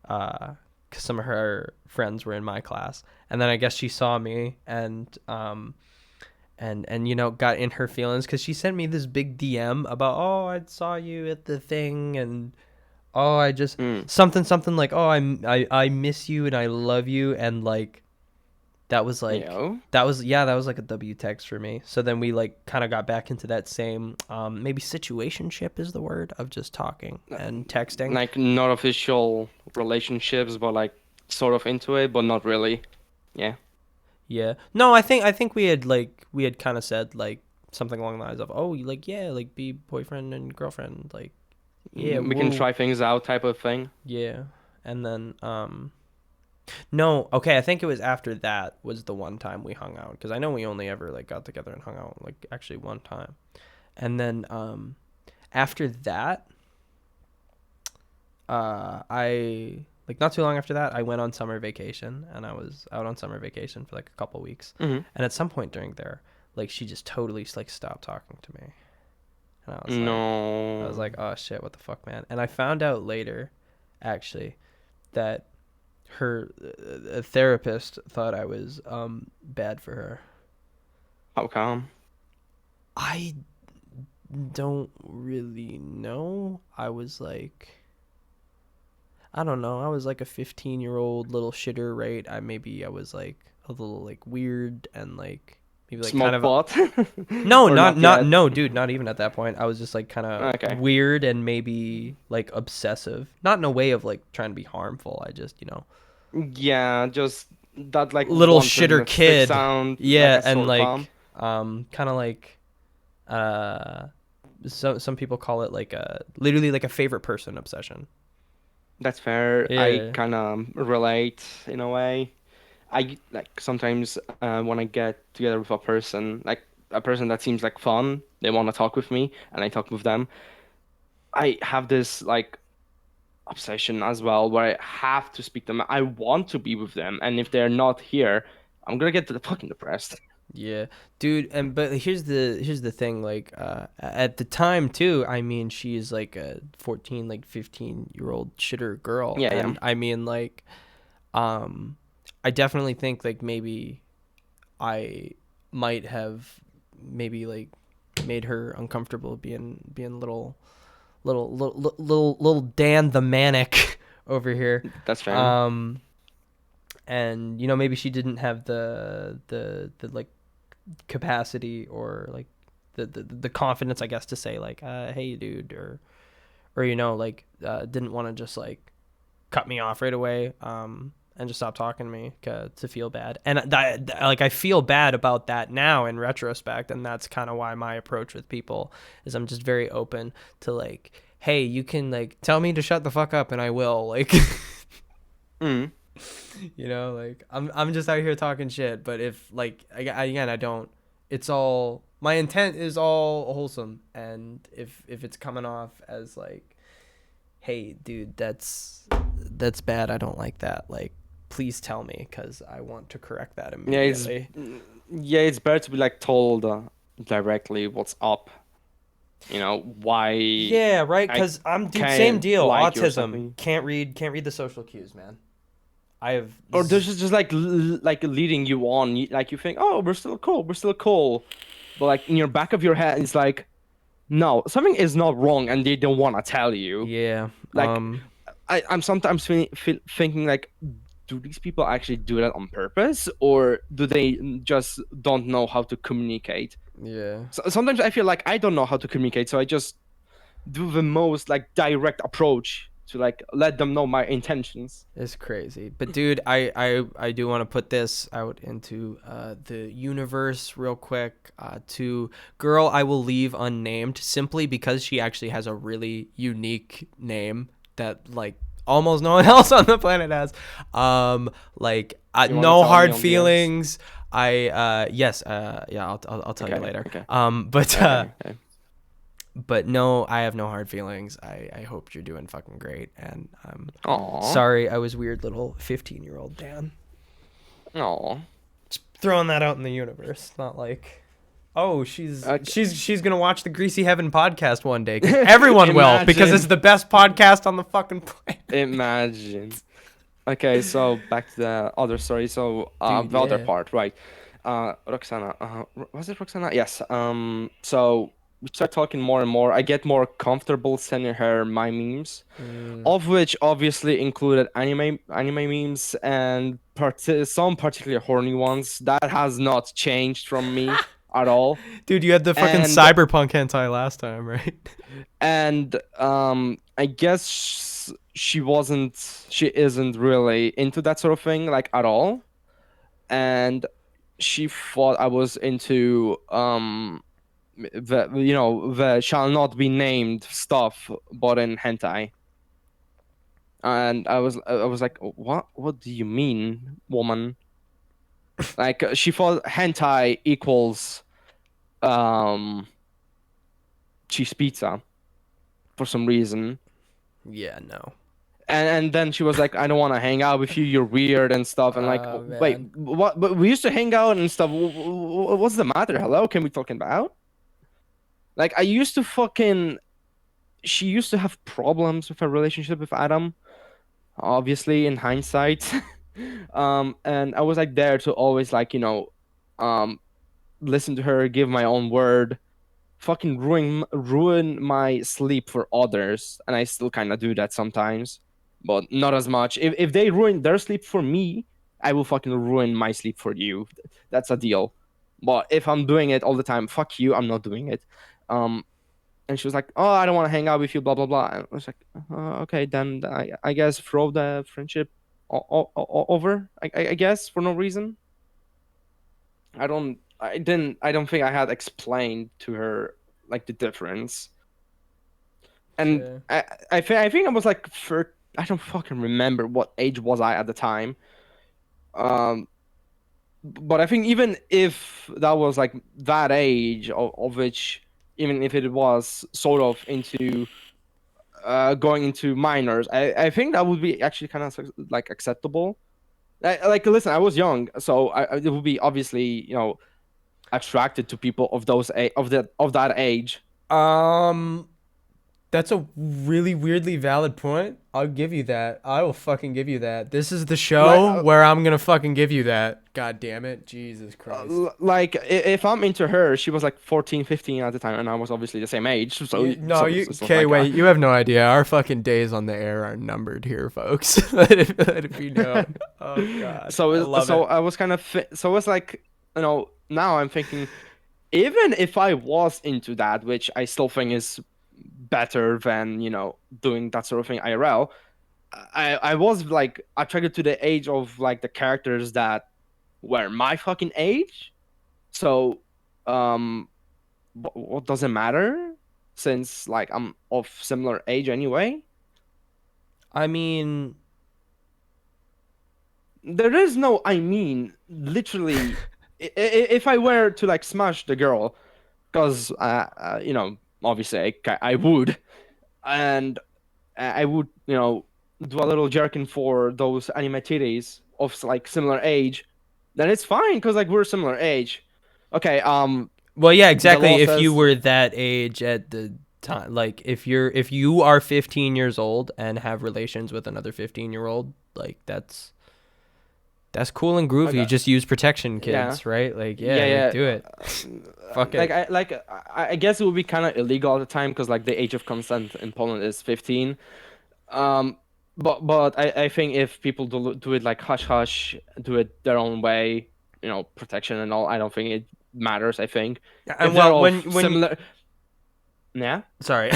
Speaker 1: because some of her friends were in my class. And then I guess she saw me and got in her feelings because she sent me this big DM about, oh, I saw you at the thing, and oh, I just
Speaker 2: Hmm.
Speaker 1: something like, oh, I miss you and I love you, and like that was like
Speaker 2: Yo.
Speaker 1: that was like a W text for me. So then we like kind of got back into that same maybe situationship is the word of just talking and texting.
Speaker 2: Like not official relationships, but like sort of into it, but not really. Yeah.
Speaker 1: Yeah. No, I think we had kind of said like something along the lines of, oh, like yeah, like be boyfriend and girlfriend, like yeah,
Speaker 2: We can
Speaker 1: whoa,
Speaker 2: try things out type of thing.
Speaker 1: yeah. And then No, okay, I think it was after that was the one time we hung out because I know we only ever like got together and hung out like actually one time. And then after that, I like not too long after that, I went on summer vacation and I was out on summer vacation for like a couple weeks.
Speaker 2: Hmm.
Speaker 1: And at some point during there, like she just totally like stopped talking to me. And I was
Speaker 2: No.
Speaker 1: like, oh shit, what the fuck, man? And I found out later, actually, that her a therapist thought I was bad for her.
Speaker 2: How come?
Speaker 1: I don't really know. I don't know. I was like a 15-year-old little shitter, right? I was like a little like weird and like maybe like kind
Speaker 2: Smoke
Speaker 1: of
Speaker 2: pot?
Speaker 1: no,
Speaker 2: Or not
Speaker 1: not
Speaker 2: yet?
Speaker 1: no, dude, not even at that point. I was just like kind of
Speaker 2: Okay.
Speaker 1: weird and maybe like obsessive. Not in a way of like trying to be harmful. I just,
Speaker 2: Yeah, just that like
Speaker 1: little
Speaker 2: 1%
Speaker 1: shitter
Speaker 2: that sticks
Speaker 1: kid.
Speaker 2: out like
Speaker 1: Yeah,
Speaker 2: a
Speaker 1: and
Speaker 2: sore thumb.
Speaker 1: like kind of like uh some people call it like a literally like a favorite person obsession.
Speaker 2: That's fair. I
Speaker 1: Yeah.
Speaker 2: kind of relate in a way. I like sometimes when I get together with like a person that seems like fun, they want to talk with me, and I talk with them. I have this like obsession as well where I have to speak to them. I want to be with them, and if they're not here, I'm gonna get fucking depressed.
Speaker 1: Yeah, dude, and but here's the thing, like at the time too, I mean she's like a 14 like 15-year-old shitter girl,
Speaker 2: Yeah, yeah.
Speaker 1: and I mean like um I definitely think like maybe I might have maybe like made her uncomfortable being little Dan the manic over here.
Speaker 2: That's fair.
Speaker 1: Um and maybe she didn't have the like capacity or like the confidence, I guess, to say like hey dude, or like didn't want to just like cut me off right away and just stop talking to me to feel bad. And like I feel bad about that now in retrospect, and that's kind of why my approach with people is I'm just very open to like, hey, you can like tell me to shut the fuck up and I will, like
Speaker 2: Mm.
Speaker 1: like I'm just out here talking shit, but if like again I don't, it's all my intent is all wholesome, and if it's coming off as like, hey dude, that's bad, I don't like that, like please tell me because I want to correct that
Speaker 2: Yeah,
Speaker 1: immediately.
Speaker 2: yeah, it's better to be like told directly what's up. Why
Speaker 1: Yeah, right,
Speaker 2: I
Speaker 1: because I'm dude, same
Speaker 2: can't
Speaker 1: deal,
Speaker 2: like you or
Speaker 1: autism,
Speaker 2: something.
Speaker 1: can't read the social cues, man. I have
Speaker 2: Or there's just like like leading you on. Like you think, oh, we're still cool, but like in your back of your head, it's like, no, something is not wrong, and they don't want to tell you.
Speaker 1: yeah
Speaker 2: Like I'm sometimes thinking like, do these people actually do that on purpose, or do they just don't know how to communicate?
Speaker 1: yeah
Speaker 2: So sometimes I feel like I don't know how to communicate, so I just do the most like direct approach to like let them know my intentions.
Speaker 1: It's crazy. But dude, I do want to put this out into the universe real quick. To girl I will leave unnamed simply because she actually has a really unique name that like almost no one else on the planet has. Like
Speaker 2: You want to
Speaker 1: no
Speaker 2: tell me
Speaker 1: hard
Speaker 2: on DMs?
Speaker 1: feelings. I yes, yeah, I'll tell you
Speaker 2: Okay,
Speaker 1: later.
Speaker 2: okay,
Speaker 1: But
Speaker 2: okay, okay.
Speaker 1: but no, I have no hard feelings. I hope you're doing fucking great, and I'm
Speaker 2: Aw,
Speaker 1: sorry I was weird little 15-year-old Dan.
Speaker 2: aw.
Speaker 1: Just throwing that out in the universe. Not like, oh, she's
Speaker 2: Okay.
Speaker 1: she's she's gonna watch the Greasy Heaven podcast one day because everyone will because it's
Speaker 2: Imagine,
Speaker 1: the best podcast on the fucking planet.
Speaker 2: imagine. Okay, so back to the other story. So,
Speaker 1: Dude,
Speaker 2: the other
Speaker 1: yeah.
Speaker 2: part, right? Roxana. Was it Roxana? Yes. So we start talking more and more. I get more comfortable sending her my memes,
Speaker 1: Mm.
Speaker 2: of which obviously included anime memes and some particularly horny ones. That has not changed from me at all.
Speaker 1: Dude, you had the fucking
Speaker 2: And
Speaker 1: cyberpunk hentai last time, right?
Speaker 2: I guess she isn't really into that sort of thing like at all. And she thought I was into the shall not be named stuff, but in hentai. And I was like, what do you mean, woman? Like she thought hentai equals um cheese pizza for some reason.
Speaker 1: Yeah, no.
Speaker 2: And then she was like, I don't want to hang out with you, you're weird and stuff. And like,
Speaker 1: Oh
Speaker 2: wait,
Speaker 1: man.
Speaker 2: what? But we used to hang out and stuff. What's the matter? Hello, can we talk about? Like, I used to fucking. She used to have problems with her relationship with Adam, obviously in hindsight. And I was like there to always like um, listen to her, give my own word, fucking ruin my sleep for others, and I still kind of do that sometimes, but not as much. If they ruin their sleep for me, I will fucking ruin my sleep for you. That's a deal. But if I'm doing it all the time, fuck you, I'm not doing it. Um, and she was like, "Oh, I don't want to hang out with you," blah blah blah. And I was like, "Okay, then I guess throw the friendship over. I guess for no reason. I don't think I had explained to her like the difference. And
Speaker 1: Okay.
Speaker 2: I think I was like I don't fucking remember what age was I at the time. Um, but I think even if that was like that age of which, even if it was sort of into going into minors, I think that would be actually kind of like acceptable. Like listen, I was young, so it would be obviously attracted to people of that age.
Speaker 1: Um, that's a really weirdly valid point. I'll give you that. I will fucking give you that. This is the
Speaker 2: Like
Speaker 1: show where I'm gonna fucking give you that. God damn it. Jesus Christ.
Speaker 2: like if I'm into her, she was like 14, 15 at the time, and I was obviously the same age. So
Speaker 1: No,
Speaker 2: so
Speaker 1: you
Speaker 2: it's not
Speaker 1: okay?
Speaker 2: like
Speaker 1: Wait, you have no idea. Our fucking days on the air are numbered here, folks. Let it be known. Oh God, I love
Speaker 2: so
Speaker 1: it.
Speaker 2: I was kind of so it's like now I'm thinking, even if I was into that, which I still think is better than doing that sort of thing IRL. I was like attracted to the age of like the characters that were my fucking age. So um what does it matter, since like I'm of similar age anyway?
Speaker 1: I mean,
Speaker 2: There is no, I mean, literally, if I were to like smash the girl, because obviously I would, and I would do a little jerking for those anime titties of like similar age, then it's fine because like we're similar age. Okay,
Speaker 1: well, yeah,
Speaker 2: the law
Speaker 1: exactly. If you
Speaker 2: says
Speaker 1: were that age at the time, like if you are 15 years old and have relations with another 15-year-old, like that's cool and
Speaker 2: like
Speaker 1: groovy. Just use protection,
Speaker 2: yeah.
Speaker 1: kids, right? Like,
Speaker 2: Yeah,
Speaker 1: yeah, like
Speaker 2: yeah.
Speaker 1: do it. Fuck
Speaker 2: Like
Speaker 1: it.
Speaker 2: I guess it would be kind of illegal at the time because like the age of consent in Poland is 15. Um, but I think if people do it like hush hush, do it their own way, protection and all, I don't think it matters. I think if
Speaker 1: And
Speaker 2: they're
Speaker 1: well,
Speaker 2: of
Speaker 1: when
Speaker 2: similar, yeah,
Speaker 1: sorry,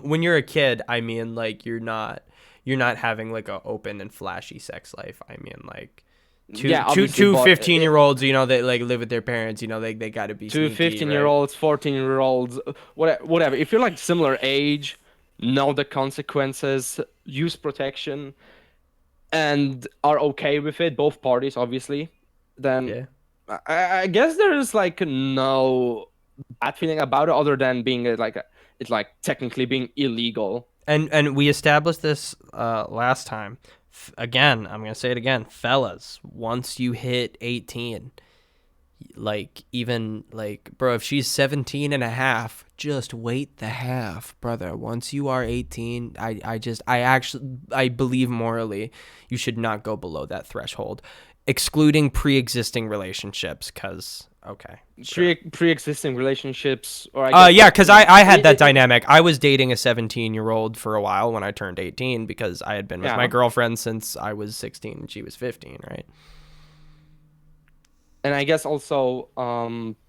Speaker 1: when you're a kid, I mean, like you're not having like a open and flashy sex life. I mean, like two
Speaker 2: yeah,
Speaker 1: two
Speaker 2: obviously,
Speaker 1: two
Speaker 2: but
Speaker 1: 15 year olds, they like live with their parents, they got to be
Speaker 2: to
Speaker 1: sneaky,
Speaker 2: 15 year
Speaker 1: right?
Speaker 2: olds, 14-year olds, whatever. If you're like similar age, know the consequences, use protection, and are okay with it, both parties, obviously, then
Speaker 1: Yeah.
Speaker 2: I guess there is like no bad feeling about it other than being it's like technically being illegal.
Speaker 1: And we established this last time. Again, I'm gonna say it again, fellas. Once you hit 18, like even like bro, if she's 17 and a half, just wait the half, brother. Once you are 18, I believe morally you should not go below that threshold, excluding pre-existing relationships, because okay, sure.
Speaker 2: Pre-existing relationships, or I guess
Speaker 1: Yeah,
Speaker 2: like
Speaker 1: because I had that dynamic. I was dating a 17-year-old for a while when I turned 18 because I had been with my
Speaker 2: yeah.
Speaker 1: girlfriend since I was 16 and she was 15, right?
Speaker 2: And I guess also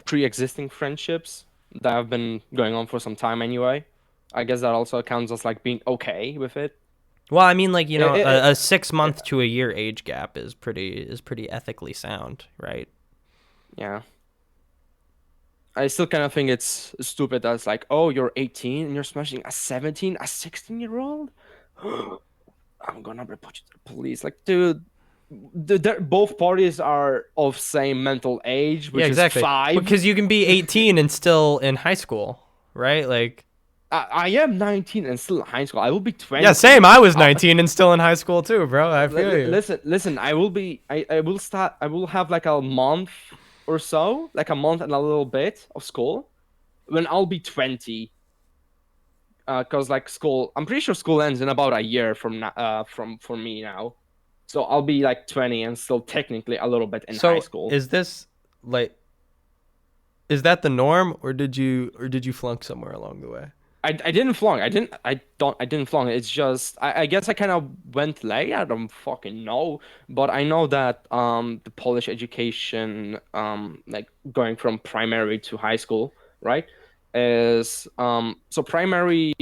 Speaker 2: pre-existing friendships that have been going on for some time anyway. I guess that also counts as like being okay with it.
Speaker 1: Well, I mean, like, a
Speaker 2: It,
Speaker 1: 6 month to a year age gap is pretty ethically sound, right?
Speaker 2: yeah. I still kind of think it's stupid that it's like, oh, you're 18 and you're smashing a 17, a 16-year-old? I'm gonna report you to the police. Like, dude, both parties are of same mental age,
Speaker 1: Yeah,
Speaker 2: which is
Speaker 1: exactly.
Speaker 2: 5.
Speaker 1: Because you can be 18 and still in high school, right? Like,
Speaker 2: I am 19 and still in high school. I will be
Speaker 1: yeah, same.
Speaker 2: 20.
Speaker 1: I was 19 and still in high school too, bro. I feel you.
Speaker 2: Listen. I will be. I will start. I will have like a month or so, like a month and a little bit of school when I'll be 20. Cause like school, I'm pretty sure school ends in about a year from now. From for me now, so I'll be like 20 and still technically a little bit in high
Speaker 1: So,
Speaker 2: school.
Speaker 1: is this like is that the norm, or did you flunk somewhere along the way?
Speaker 2: I didn't flunk. I didn't flunk. It's just I guess I kind of went late. I don't fucking know, but I know that the Polish education like going from primary to high school, right, is so primary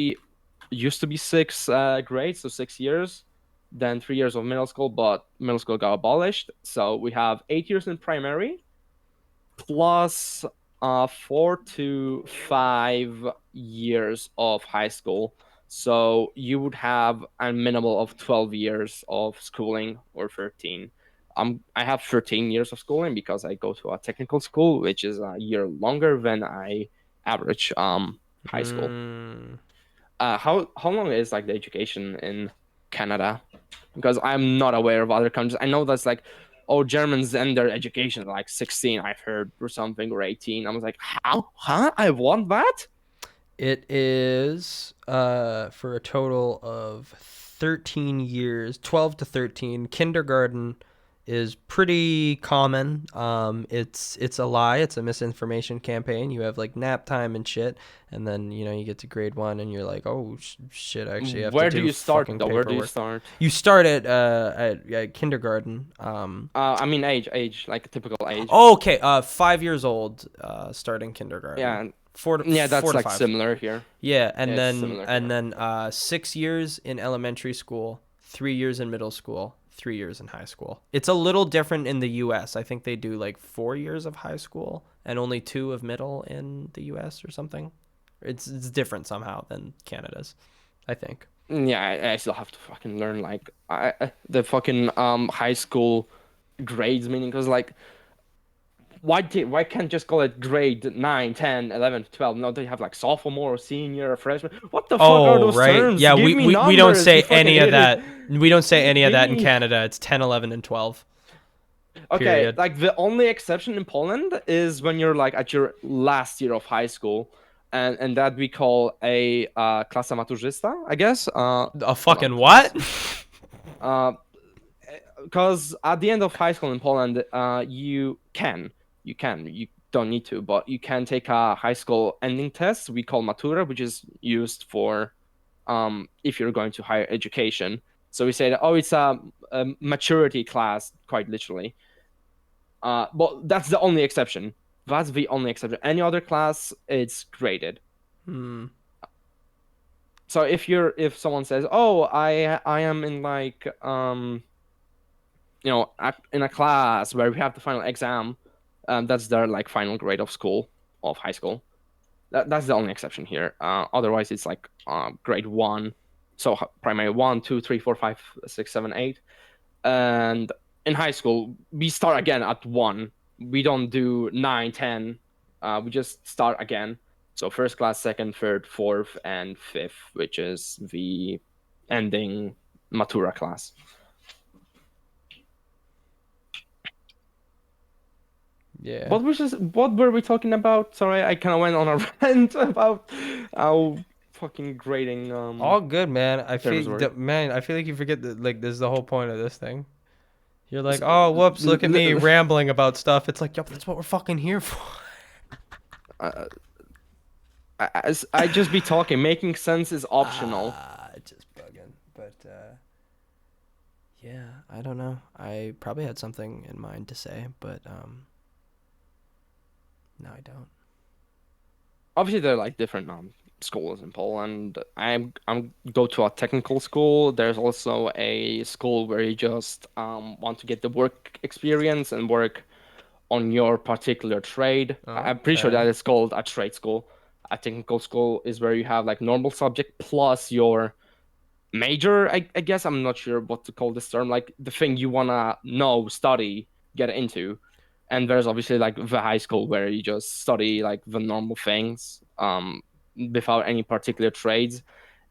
Speaker 2: used to be 6 grades, so 6 years, then 3 years of middle school, but middle school got abolished. So we have 8 years in primary plus 4 to 5 years of high school. So you would have a minimal of 12 years of schooling or 13. I have 13 years of schooling because I go to a technical school, which is a year longer than I average high school.
Speaker 1: Hmm.
Speaker 2: How long is like the education in Canada? Because I'm not aware of other countries. I know that's like, oh, Germans end their education at like 16, I've heard, or something, or 18. I was like, how? Huh? I want that?
Speaker 1: It is for a total of 13 years, 12 to 13. Kindergarten is pretty common. It's a lie. It's a misinformation campaign. You have like nap time and shit, and then you get to grade 1, and you're like, oh shit, I actually have to
Speaker 2: Where do
Speaker 1: do
Speaker 2: you start
Speaker 1: fucking
Speaker 2: though? Where do you
Speaker 1: paperwork.
Speaker 2: start?
Speaker 1: You start at kindergarten.
Speaker 2: I mean, age, like a typical age.
Speaker 1: Oh, okay. 5 years old. Starting kindergarten.
Speaker 2: Yeah, yeah,
Speaker 1: Four
Speaker 2: that's
Speaker 1: to
Speaker 2: like
Speaker 1: five.
Speaker 2: similar here.
Speaker 1: Yeah,
Speaker 2: Yeah,
Speaker 1: and
Speaker 2: it's
Speaker 1: then
Speaker 2: similar
Speaker 1: and
Speaker 2: here.
Speaker 1: then 6 years in elementary school, 3 years in middle school, 3 years in high school. It's a little different in the U.S. I think they do like 4 years of high school and only two of middle in the U.S. or something. It's different somehow than Canada's, I think.
Speaker 2: Yeah, I still have to fucking learn like the fucking high school grades meaning because like why can't just call it grade 9, 10, 11, 12? No, they have like sophomore, senior, freshman. What the fuck are
Speaker 1: Oh,
Speaker 2: those
Speaker 1: right.
Speaker 2: terms?
Speaker 1: Yeah,
Speaker 2: Give
Speaker 1: we,
Speaker 2: me
Speaker 1: we, we don't
Speaker 2: numbers,
Speaker 1: say
Speaker 2: you fucking
Speaker 1: any of
Speaker 2: idiot.
Speaker 1: that. We don't say any of
Speaker 2: Give
Speaker 1: that in
Speaker 2: me
Speaker 1: Canada. It's 10, 11, and 12.
Speaker 2: Okay,
Speaker 1: Period.
Speaker 2: like the only exception in Poland is when you're like at your last year of high school, and that we call a klasa maturzysta, I guess.
Speaker 1: A
Speaker 2: Hold on,
Speaker 1: fucking what?
Speaker 2: class. Uh, because at the end of high school in Poland, you don't need to, but you can take a high school ending test we call matura, which is used for if you're going to higher education. So we say that, oh, it's a maturity class, quite literally. But that's the only exception. That's the only exception. Any other class, it's graded.
Speaker 1: Hmm.
Speaker 2: So if someone says, oh, I am in like in a class where we have the final exam, that's their like final grade of school of high school. That's the only exception here. Otherwise, it's like grade 1. So primary 1, 2, 3, 4, 5, 6, 7, 8, and in high school we start again at 1. We don't do 9, 10. We just start again. So first class, second, third, fourth, and fifth, which is the ending matura class.
Speaker 1: Yeah.
Speaker 2: What were we talking about? Sorry, I kind of went on a rant about how fucking grading
Speaker 1: All good, man. I
Speaker 2: terms
Speaker 1: feel
Speaker 2: work.
Speaker 1: man, I feel like you forget that like this is the whole point of this thing. You're like,
Speaker 2: So,
Speaker 1: "Oh, whoops, look at me rambling about stuff." It's like, "Yo, that's what we're fucking here for."
Speaker 2: uh, I just be talking. Making sense is optional.
Speaker 1: Just bugging. But yeah, I don't know. I probably had something in mind to say, but no, I don't.
Speaker 2: Obviously, there are like different schools in Poland. I'm go to a technical school. There's also a school where you just want to get the work experience and work on your particular trade. I'm pretty sure
Speaker 1: Okay.
Speaker 2: that is called a trade school. A technical school is where you have like normal subject plus your major, I guess. I'm not sure what to call this term, like the thing you wanna know, study, get into. And there's obviously like the high school where you just study like the normal things without any particular trades.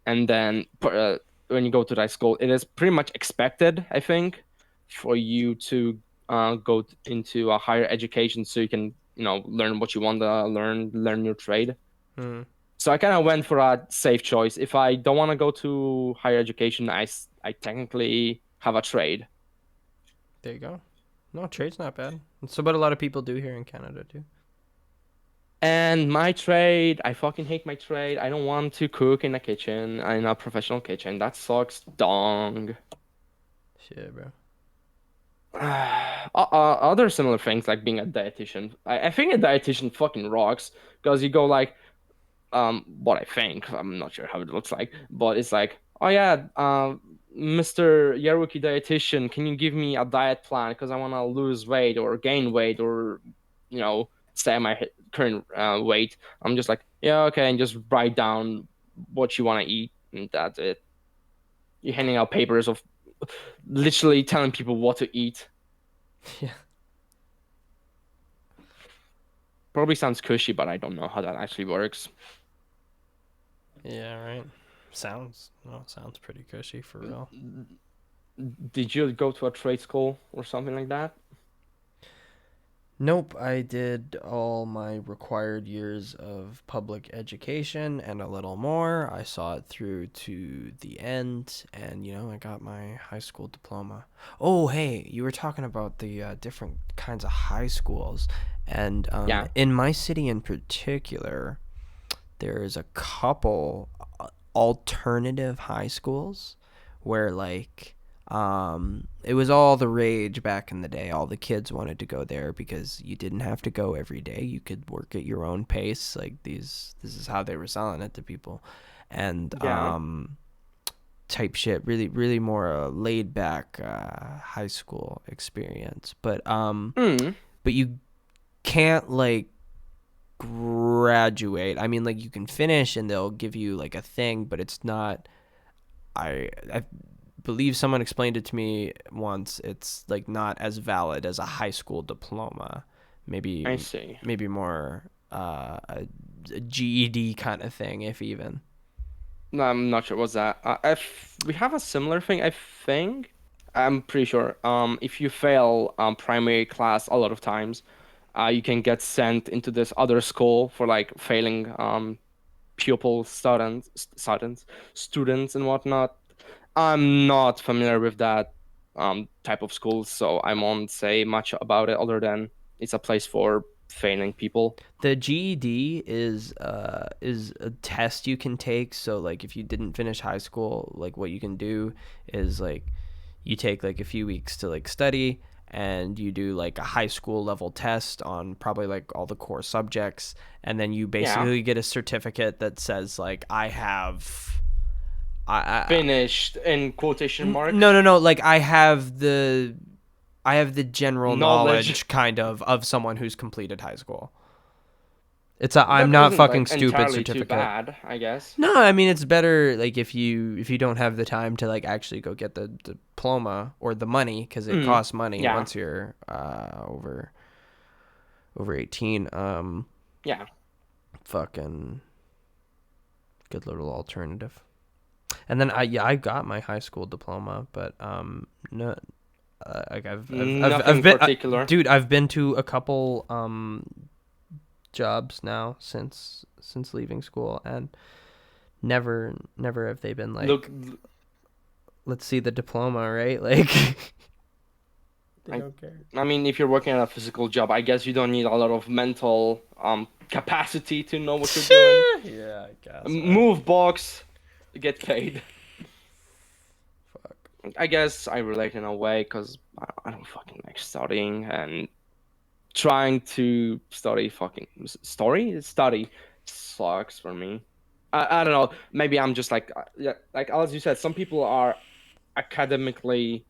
Speaker 2: And then when you go to high school, it is pretty much expected, I think, for you to go into a higher education so you can, learn what you want to learn your trade.
Speaker 1: Hmm.
Speaker 2: So I kind of went for a safe choice. If I don't want to go to higher education, I technically have a trade.
Speaker 1: There you go. No, trade's not bad. It's what a lot of people do here in Canada too.
Speaker 2: And my trade, I fucking hate my trade. I don't want to cook in a kitchen, in a professional kitchen. That sucks dong.
Speaker 1: Shit, bro.
Speaker 2: Other similar things like being a dietitian. I think a dietitian fucking rocks because you go like, what I think, I'm not sure how it looks like, but it's like, oh yeah, Mr. Yaruki dietitian, can you give me a diet plan because I want to lose weight or gain weight or, stay at my current weight. I'm just like, yeah, okay, and just write down what you want to eat, and that's it. You're handing out papers of literally telling people what to eat.
Speaker 1: Yeah.
Speaker 2: Probably sounds cushy, but I don't know how that actually works.
Speaker 1: Yeah, right. Sounds pretty cushy for real.
Speaker 2: Did you go to a trade school or something like that?
Speaker 1: Nope, I did all my required years of public education and a little more. I saw it through to the end, and I got my high school diploma. Oh, hey, you were talking about the different kinds of high schools, and
Speaker 2: Yeah.
Speaker 1: in my city in particular, there is a couple alternative high schools where it was all the rage back in the day. All the kids wanted to go there because you didn't have to go every day. You could work at your own pace. Like this is how they were selling it to people, and
Speaker 2: Yeah.
Speaker 1: type shit. Really, really more laid back high school experience.
Speaker 2: Mm,
Speaker 1: But you can't like graduate. I mean, like you can finish and they'll give you like a thing, but it's not. I believe someone explained it to me once. It's like not as valid as a high school diploma. Maybe
Speaker 2: I see.
Speaker 1: maybe more a GED kind of thing, if even.
Speaker 2: No, I'm not sure what's that. If we have a similar thing, I think. I'm pretty sure. If you fail primary class a lot of times, you can get sent into this other school for like failing pupil students and whatnot. I'm not familiar with that type of school, so I won't say much about it other than it's a place for failing people.
Speaker 1: The GED is a test you can take. So like if you didn't finish high school, like what you can do is like you take like a few weeks to like study and you do like a high school level test on probably like all the core subjects, and then you
Speaker 2: Yeah,
Speaker 1: basically get a certificate that says like I have
Speaker 2: finished in quotation
Speaker 1: no
Speaker 2: marks.
Speaker 1: no no like I have the general
Speaker 2: Knowledge.
Speaker 1: knowledge kind of someone who's completed high school. It's a I'm
Speaker 2: That
Speaker 1: not
Speaker 2: isn't
Speaker 1: fucking
Speaker 2: like
Speaker 1: stupid
Speaker 2: entirely too
Speaker 1: certificate.
Speaker 2: bad, I guess.
Speaker 1: No, I mean it's better like if you don't have the time to like actually go get the diploma or the money because it
Speaker 2: Mm,
Speaker 1: costs money
Speaker 2: yeah,
Speaker 1: once you're over 18.
Speaker 2: yeah.
Speaker 1: Fucking good little alternative. And then I got my high school diploma, but no, like I've
Speaker 2: Nothing
Speaker 1: been
Speaker 2: particular.
Speaker 1: dude, I've been to a couple jobs now since leaving school, and never have they been
Speaker 2: Look,
Speaker 1: like, let's see the diploma, right? Like they
Speaker 2: I,
Speaker 1: don't care.
Speaker 2: I mean, if you're working at a physical job, I guess you don't need a lot of mental capacity to know what you're doing.
Speaker 1: Yeah, I guess.
Speaker 2: Move box, get paid.
Speaker 1: Fuck.
Speaker 2: I guess I relate in a way because I don't fucking like studying and trying to study fucking study sucks for me. I don't know. Maybe I'm just like yeah, like as you said, some people are academically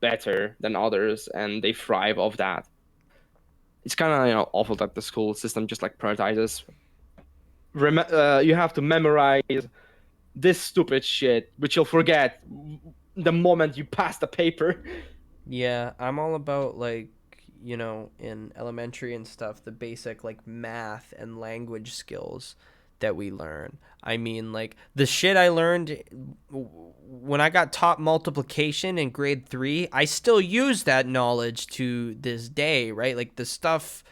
Speaker 2: better than others and they thrive off that. It's kind of awful that the school system just like prioritizes. You have to memorize this stupid shit, which you'll forget the moment you pass the paper.
Speaker 1: Yeah, I'm all about like, in elementary and stuff, the basic like math and language skills that we learn. I mean, like the shit I learned when I got taught multiplication in grade 3, I still use that knowledge to this day, right? Like the stuff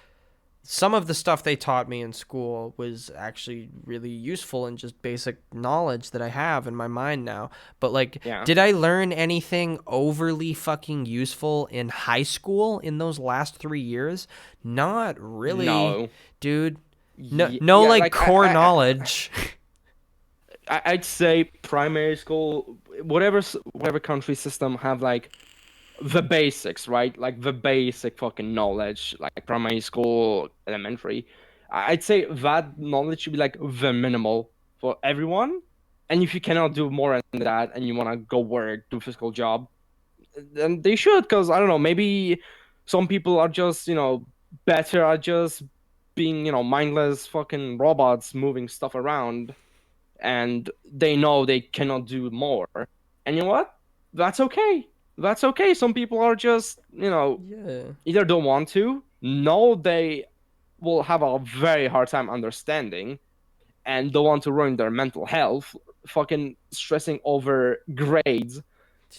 Speaker 1: some of the stuff they taught me in school was actually really useful and just basic knowledge that I have in my mind now. But like,
Speaker 2: Yeah.
Speaker 1: did I learn anything overly fucking useful in high school in those last 3 years? Not really,
Speaker 2: No.
Speaker 1: dude. No, no,
Speaker 2: Yeah,
Speaker 1: like
Speaker 2: like
Speaker 1: core knowledge.
Speaker 2: I'd say primary school, whatever country system have like the basics, right? Like the basic fucking knowledge, like primary school, elementary. I'd say that knowledge should be like the minimal for everyone. And if you cannot do more than that and you want to go work, do a physical job, then they should. Because I don't know, maybe some people are just, better at just being, mindless fucking robots moving stuff around and they know they cannot do more. And you know what? That's okay. That's okay. Some people are just,
Speaker 1: Yeah.
Speaker 2: either don't want to, know they will have a very hard time understanding, and don't want to ruin their mental health, fucking stressing over grades.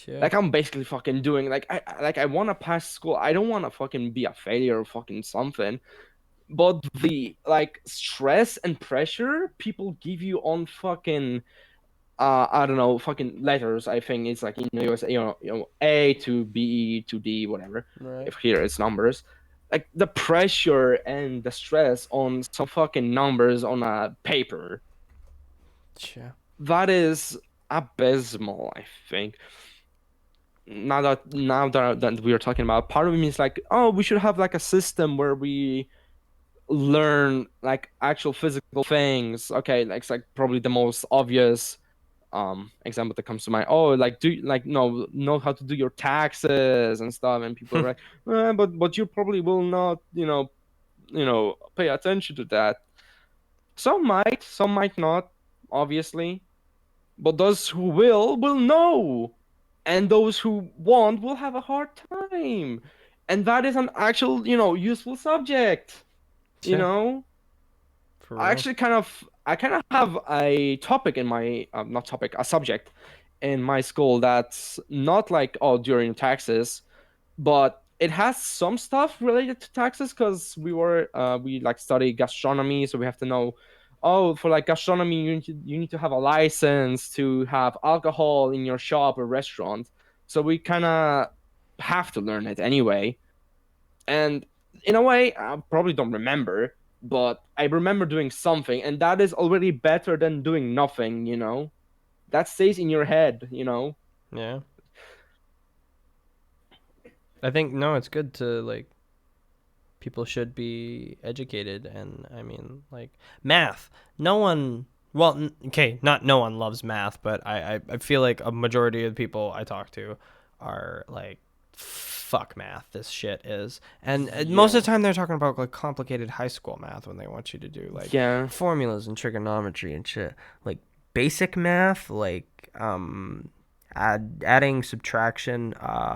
Speaker 1: Yeah.
Speaker 2: Like I'm basically fucking doing I want to pass school. I don't want to fucking be a failure or fucking something. But the like stress and pressure people give you on fucking I don't know, fucking letters. I think it's like in the US, A to B to D, whatever.
Speaker 1: Right.
Speaker 2: If here it's numbers, like the pressure and the stress on some fucking numbers on a paper,
Speaker 1: Yeah.
Speaker 2: that is abysmal. I think. Now that we are talking about, part of me is like, oh, we should have like a system where we learn like actual physical things. Okay, like it's like probably the most obvious example that comes to mind. Oh, like do like know how to do your taxes and stuff, and people are like, but you probably will not, pay attention to that. Some might not, obviously, but those who will know, and those who won't will have a hard time, and that is an actual, useful subject. You
Speaker 1: Yeah.
Speaker 2: know,
Speaker 1: For
Speaker 2: I
Speaker 1: real.
Speaker 2: actually kind of have a topic in my not topic, a subject in my school that's not like, oh, during taxes, but it has some stuff related to taxes because we like study gastronomy, so we have to know, oh, for like gastronomy you need to have a license to have alcohol in your shop or restaurant, so we kind of have to learn it anyway. And in a way, I probably don't remember, but I remember doing something, and that is already better than doing nothing. That stays in your head.
Speaker 1: Yeah. I think no, it's good to like people should be educated, and I mean like math, no one, well, okay, not no one loves math, but I feel like a majority of the people I talk to are like, fuck math, this shit is. And most of
Speaker 2: Yeah,
Speaker 1: the time they're talking about like complicated high school math when they want you to do like
Speaker 2: yeah.
Speaker 1: formulas and trigonometry and shit. Like basic math, like adding, subtraction,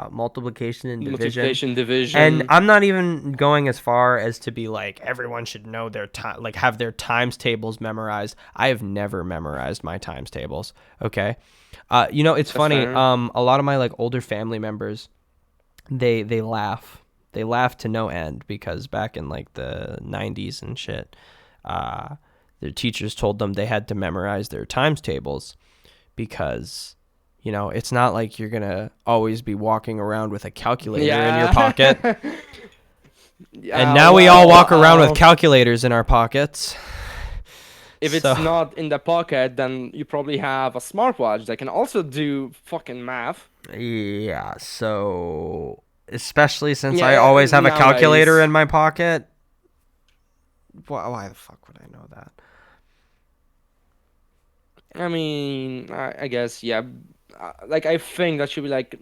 Speaker 1: multiplication and division.
Speaker 2: Multiplication,
Speaker 1: And
Speaker 2: division.
Speaker 1: I'm not even going as far as to be like everyone should know their time, like have their times tables memorized. I have never memorized my times tables. Okay, it's
Speaker 2: That's
Speaker 1: funny.
Speaker 2: fair.
Speaker 1: A lot of my like older family members, they laugh, they laugh to no end because back in like the '90s and shit, uh, their teachers told them they had to memorize their times tables because it's not like you're gonna always be walking around with a calculator in your pocket.
Speaker 2: Yeah.
Speaker 1: And
Speaker 2: Yeah,
Speaker 1: now we all
Speaker 2: well,
Speaker 1: walk around with calculators in our pockets.
Speaker 2: if
Speaker 1: So,
Speaker 2: it's not in the pocket, then you probably have a smartwatch that can also do fucking math.
Speaker 1: yeah. So, especially since I
Speaker 2: Yeah,
Speaker 1: always have a calculator
Speaker 2: nowadays.
Speaker 1: in my pocket. Why the fuck would I know that?
Speaker 2: I mean, I guess, yeah. Like, I think that should be like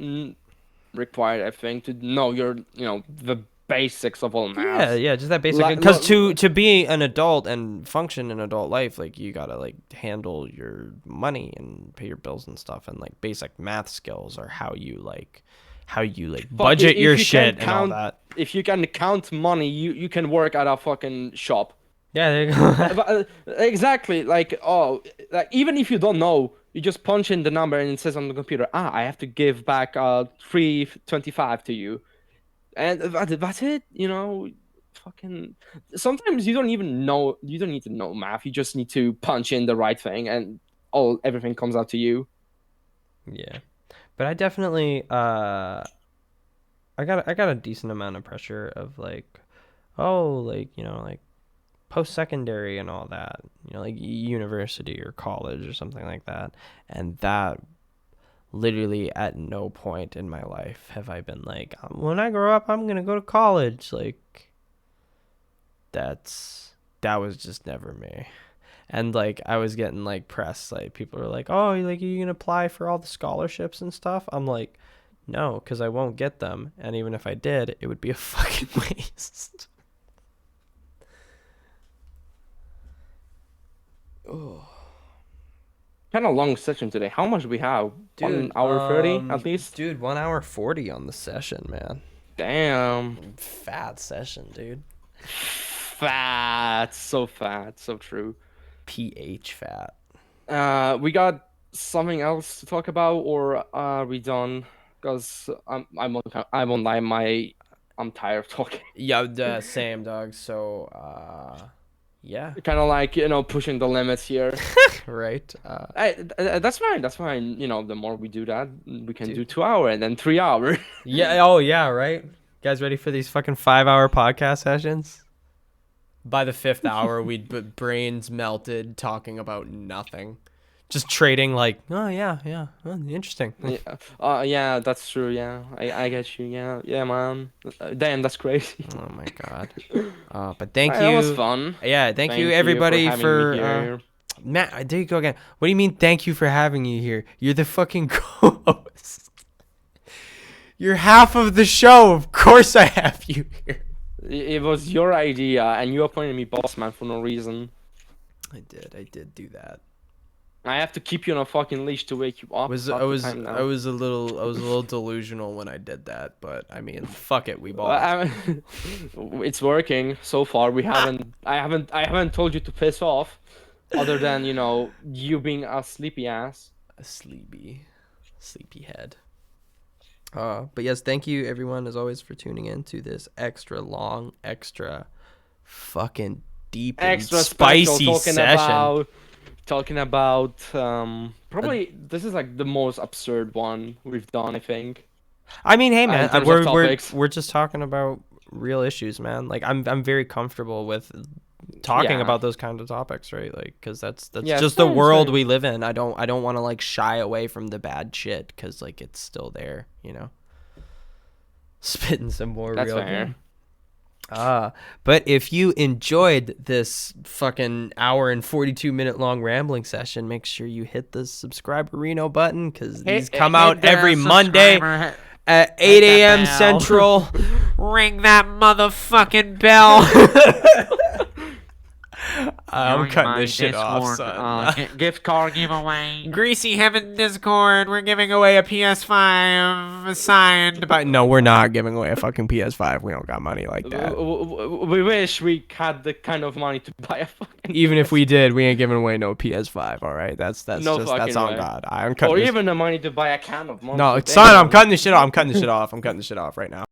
Speaker 2: required. I think to know the basics of all
Speaker 1: Yeah,
Speaker 2: math.
Speaker 1: yeah, just that basic.
Speaker 2: Like,
Speaker 1: Because to be an adult and function in adult life, like you gotta like handle your money and pay your bills and stuff, and like basic math skills are how you like
Speaker 2: fuck,
Speaker 1: budget your
Speaker 2: if you can
Speaker 1: shit and all
Speaker 2: count,
Speaker 1: that.
Speaker 2: if you can count money, you can work at a fucking shop.
Speaker 1: Yeah, there you go.
Speaker 2: Exactly. Like, oh, like even if you don't know, you just punch in the number and it says on the computer, I have to give back 325 to you, and that's it. Fucking. Sometimes you don't even know. You don't need to know math. You just need to punch in the right thing, and everything comes out to you.
Speaker 1: Yeah, but I definitely I got a decent amount of pressure of like, oh, like like post secondary and all that, like university or college or something like that, and that literally at no point in my life have I been like, when I grow up, I'm gonna go to college. Like that was just never me. And like I was getting like press, like people were like, "Oh, like are you gonna apply for all the scholarships and stuff?" I'm like, "No, because I won't get them, and even if I did, it would be a fucking waste." Oh,
Speaker 2: Kind of long session today. How much do we have?
Speaker 1: dude,
Speaker 2: 1 hour 30 at least.
Speaker 1: dude, 1 hour 40 on the session, man.
Speaker 2: Damn.
Speaker 1: Fat session, dude.
Speaker 2: Fat. So fat. So true.
Speaker 1: PH fat.
Speaker 2: We got something else to talk about, or are we done? Because I'm on I'm tired of talking.
Speaker 1: Yeah, the same dog. So, yeah,
Speaker 2: Kind of like pushing the limits here.
Speaker 1: right.
Speaker 2: That's fine. That's fine. The more we do that, we can do
Speaker 1: Dude.
Speaker 2: 2 hour and then 3 hour.
Speaker 1: Yeah. Oh, yeah. Right. You guys ready for these fucking 5 hour podcast sessions? By the fifth hour, we'd brains melted talking about nothing, just trading like, oh yeah, yeah, interesting.
Speaker 2: Yeah. Yeah, that's true. Yeah, I get you. Yeah, yeah, man. Damn, that's crazy.
Speaker 1: Oh my god. But thank
Speaker 2: That was
Speaker 1: you.
Speaker 2: fun.
Speaker 1: Yeah, thank you
Speaker 2: Thank you for
Speaker 1: everybody
Speaker 2: having me
Speaker 1: for
Speaker 2: here.
Speaker 1: Matt. There you go again. What do you mean? Thank you for having you here. You're the fucking co-host. You're half of the show. Of course, I have you here.
Speaker 2: It was your idea, and you appointed me boss man for no reason.
Speaker 1: I did do that.
Speaker 2: I have to keep you on a fucking leash to wake you up.
Speaker 1: I was a little delusional when I did that, but I mean, fuck it, we bought.
Speaker 2: It's working so far. I haven't told you to piss off, other than you being a sleepy ass.
Speaker 1: A sleepy head. But yes, thank you everyone as always for tuning in to this extra long, extra fucking deep and
Speaker 2: Extra
Speaker 1: spicy
Speaker 2: special,
Speaker 1: session.
Speaker 2: Talking about probably this is like the most absurd one we've done, I think.
Speaker 1: I mean, hey
Speaker 2: In
Speaker 1: man,
Speaker 2: terms of
Speaker 1: we're
Speaker 2: topics.
Speaker 1: we're just talking about real issues, man. Like I'm very comfortable with talking
Speaker 2: Yeah.
Speaker 1: about those kind of topics, right? Like, cause that's
Speaker 2: Yeah,
Speaker 1: just the
Speaker 2: same,
Speaker 1: world
Speaker 2: same.
Speaker 1: we live in. I don't want to like shy away from the bad shit, cause like it's still there, Spitting some more
Speaker 2: That's
Speaker 1: real
Speaker 2: fair.
Speaker 1: game. But if you enjoyed this fucking hour and 42-minute long rambling session, make sure you hit the subscribe-reno button, because these come out every Monday at 8 a.m. Central. Ring that motherfucking bell. I'm cutting this shit off, son.
Speaker 2: Gift card giveaway.
Speaker 1: Greasy Heaven Discord, we're giving away a PS5 signed by... No, we're not giving away a fucking PS5. We don't got money like that.
Speaker 2: We wish we had the kind of money to buy a fucking.
Speaker 1: Even if we did, we ain't giving away no PS5, all right? That's
Speaker 2: No
Speaker 1: just
Speaker 2: fucking
Speaker 1: that's on
Speaker 2: way.
Speaker 1: God. I'm cutting
Speaker 2: Or
Speaker 1: this...
Speaker 2: even the money to buy a can of Monster.
Speaker 1: No, son, I'm cutting this shit off. I'm cutting this shit off right now.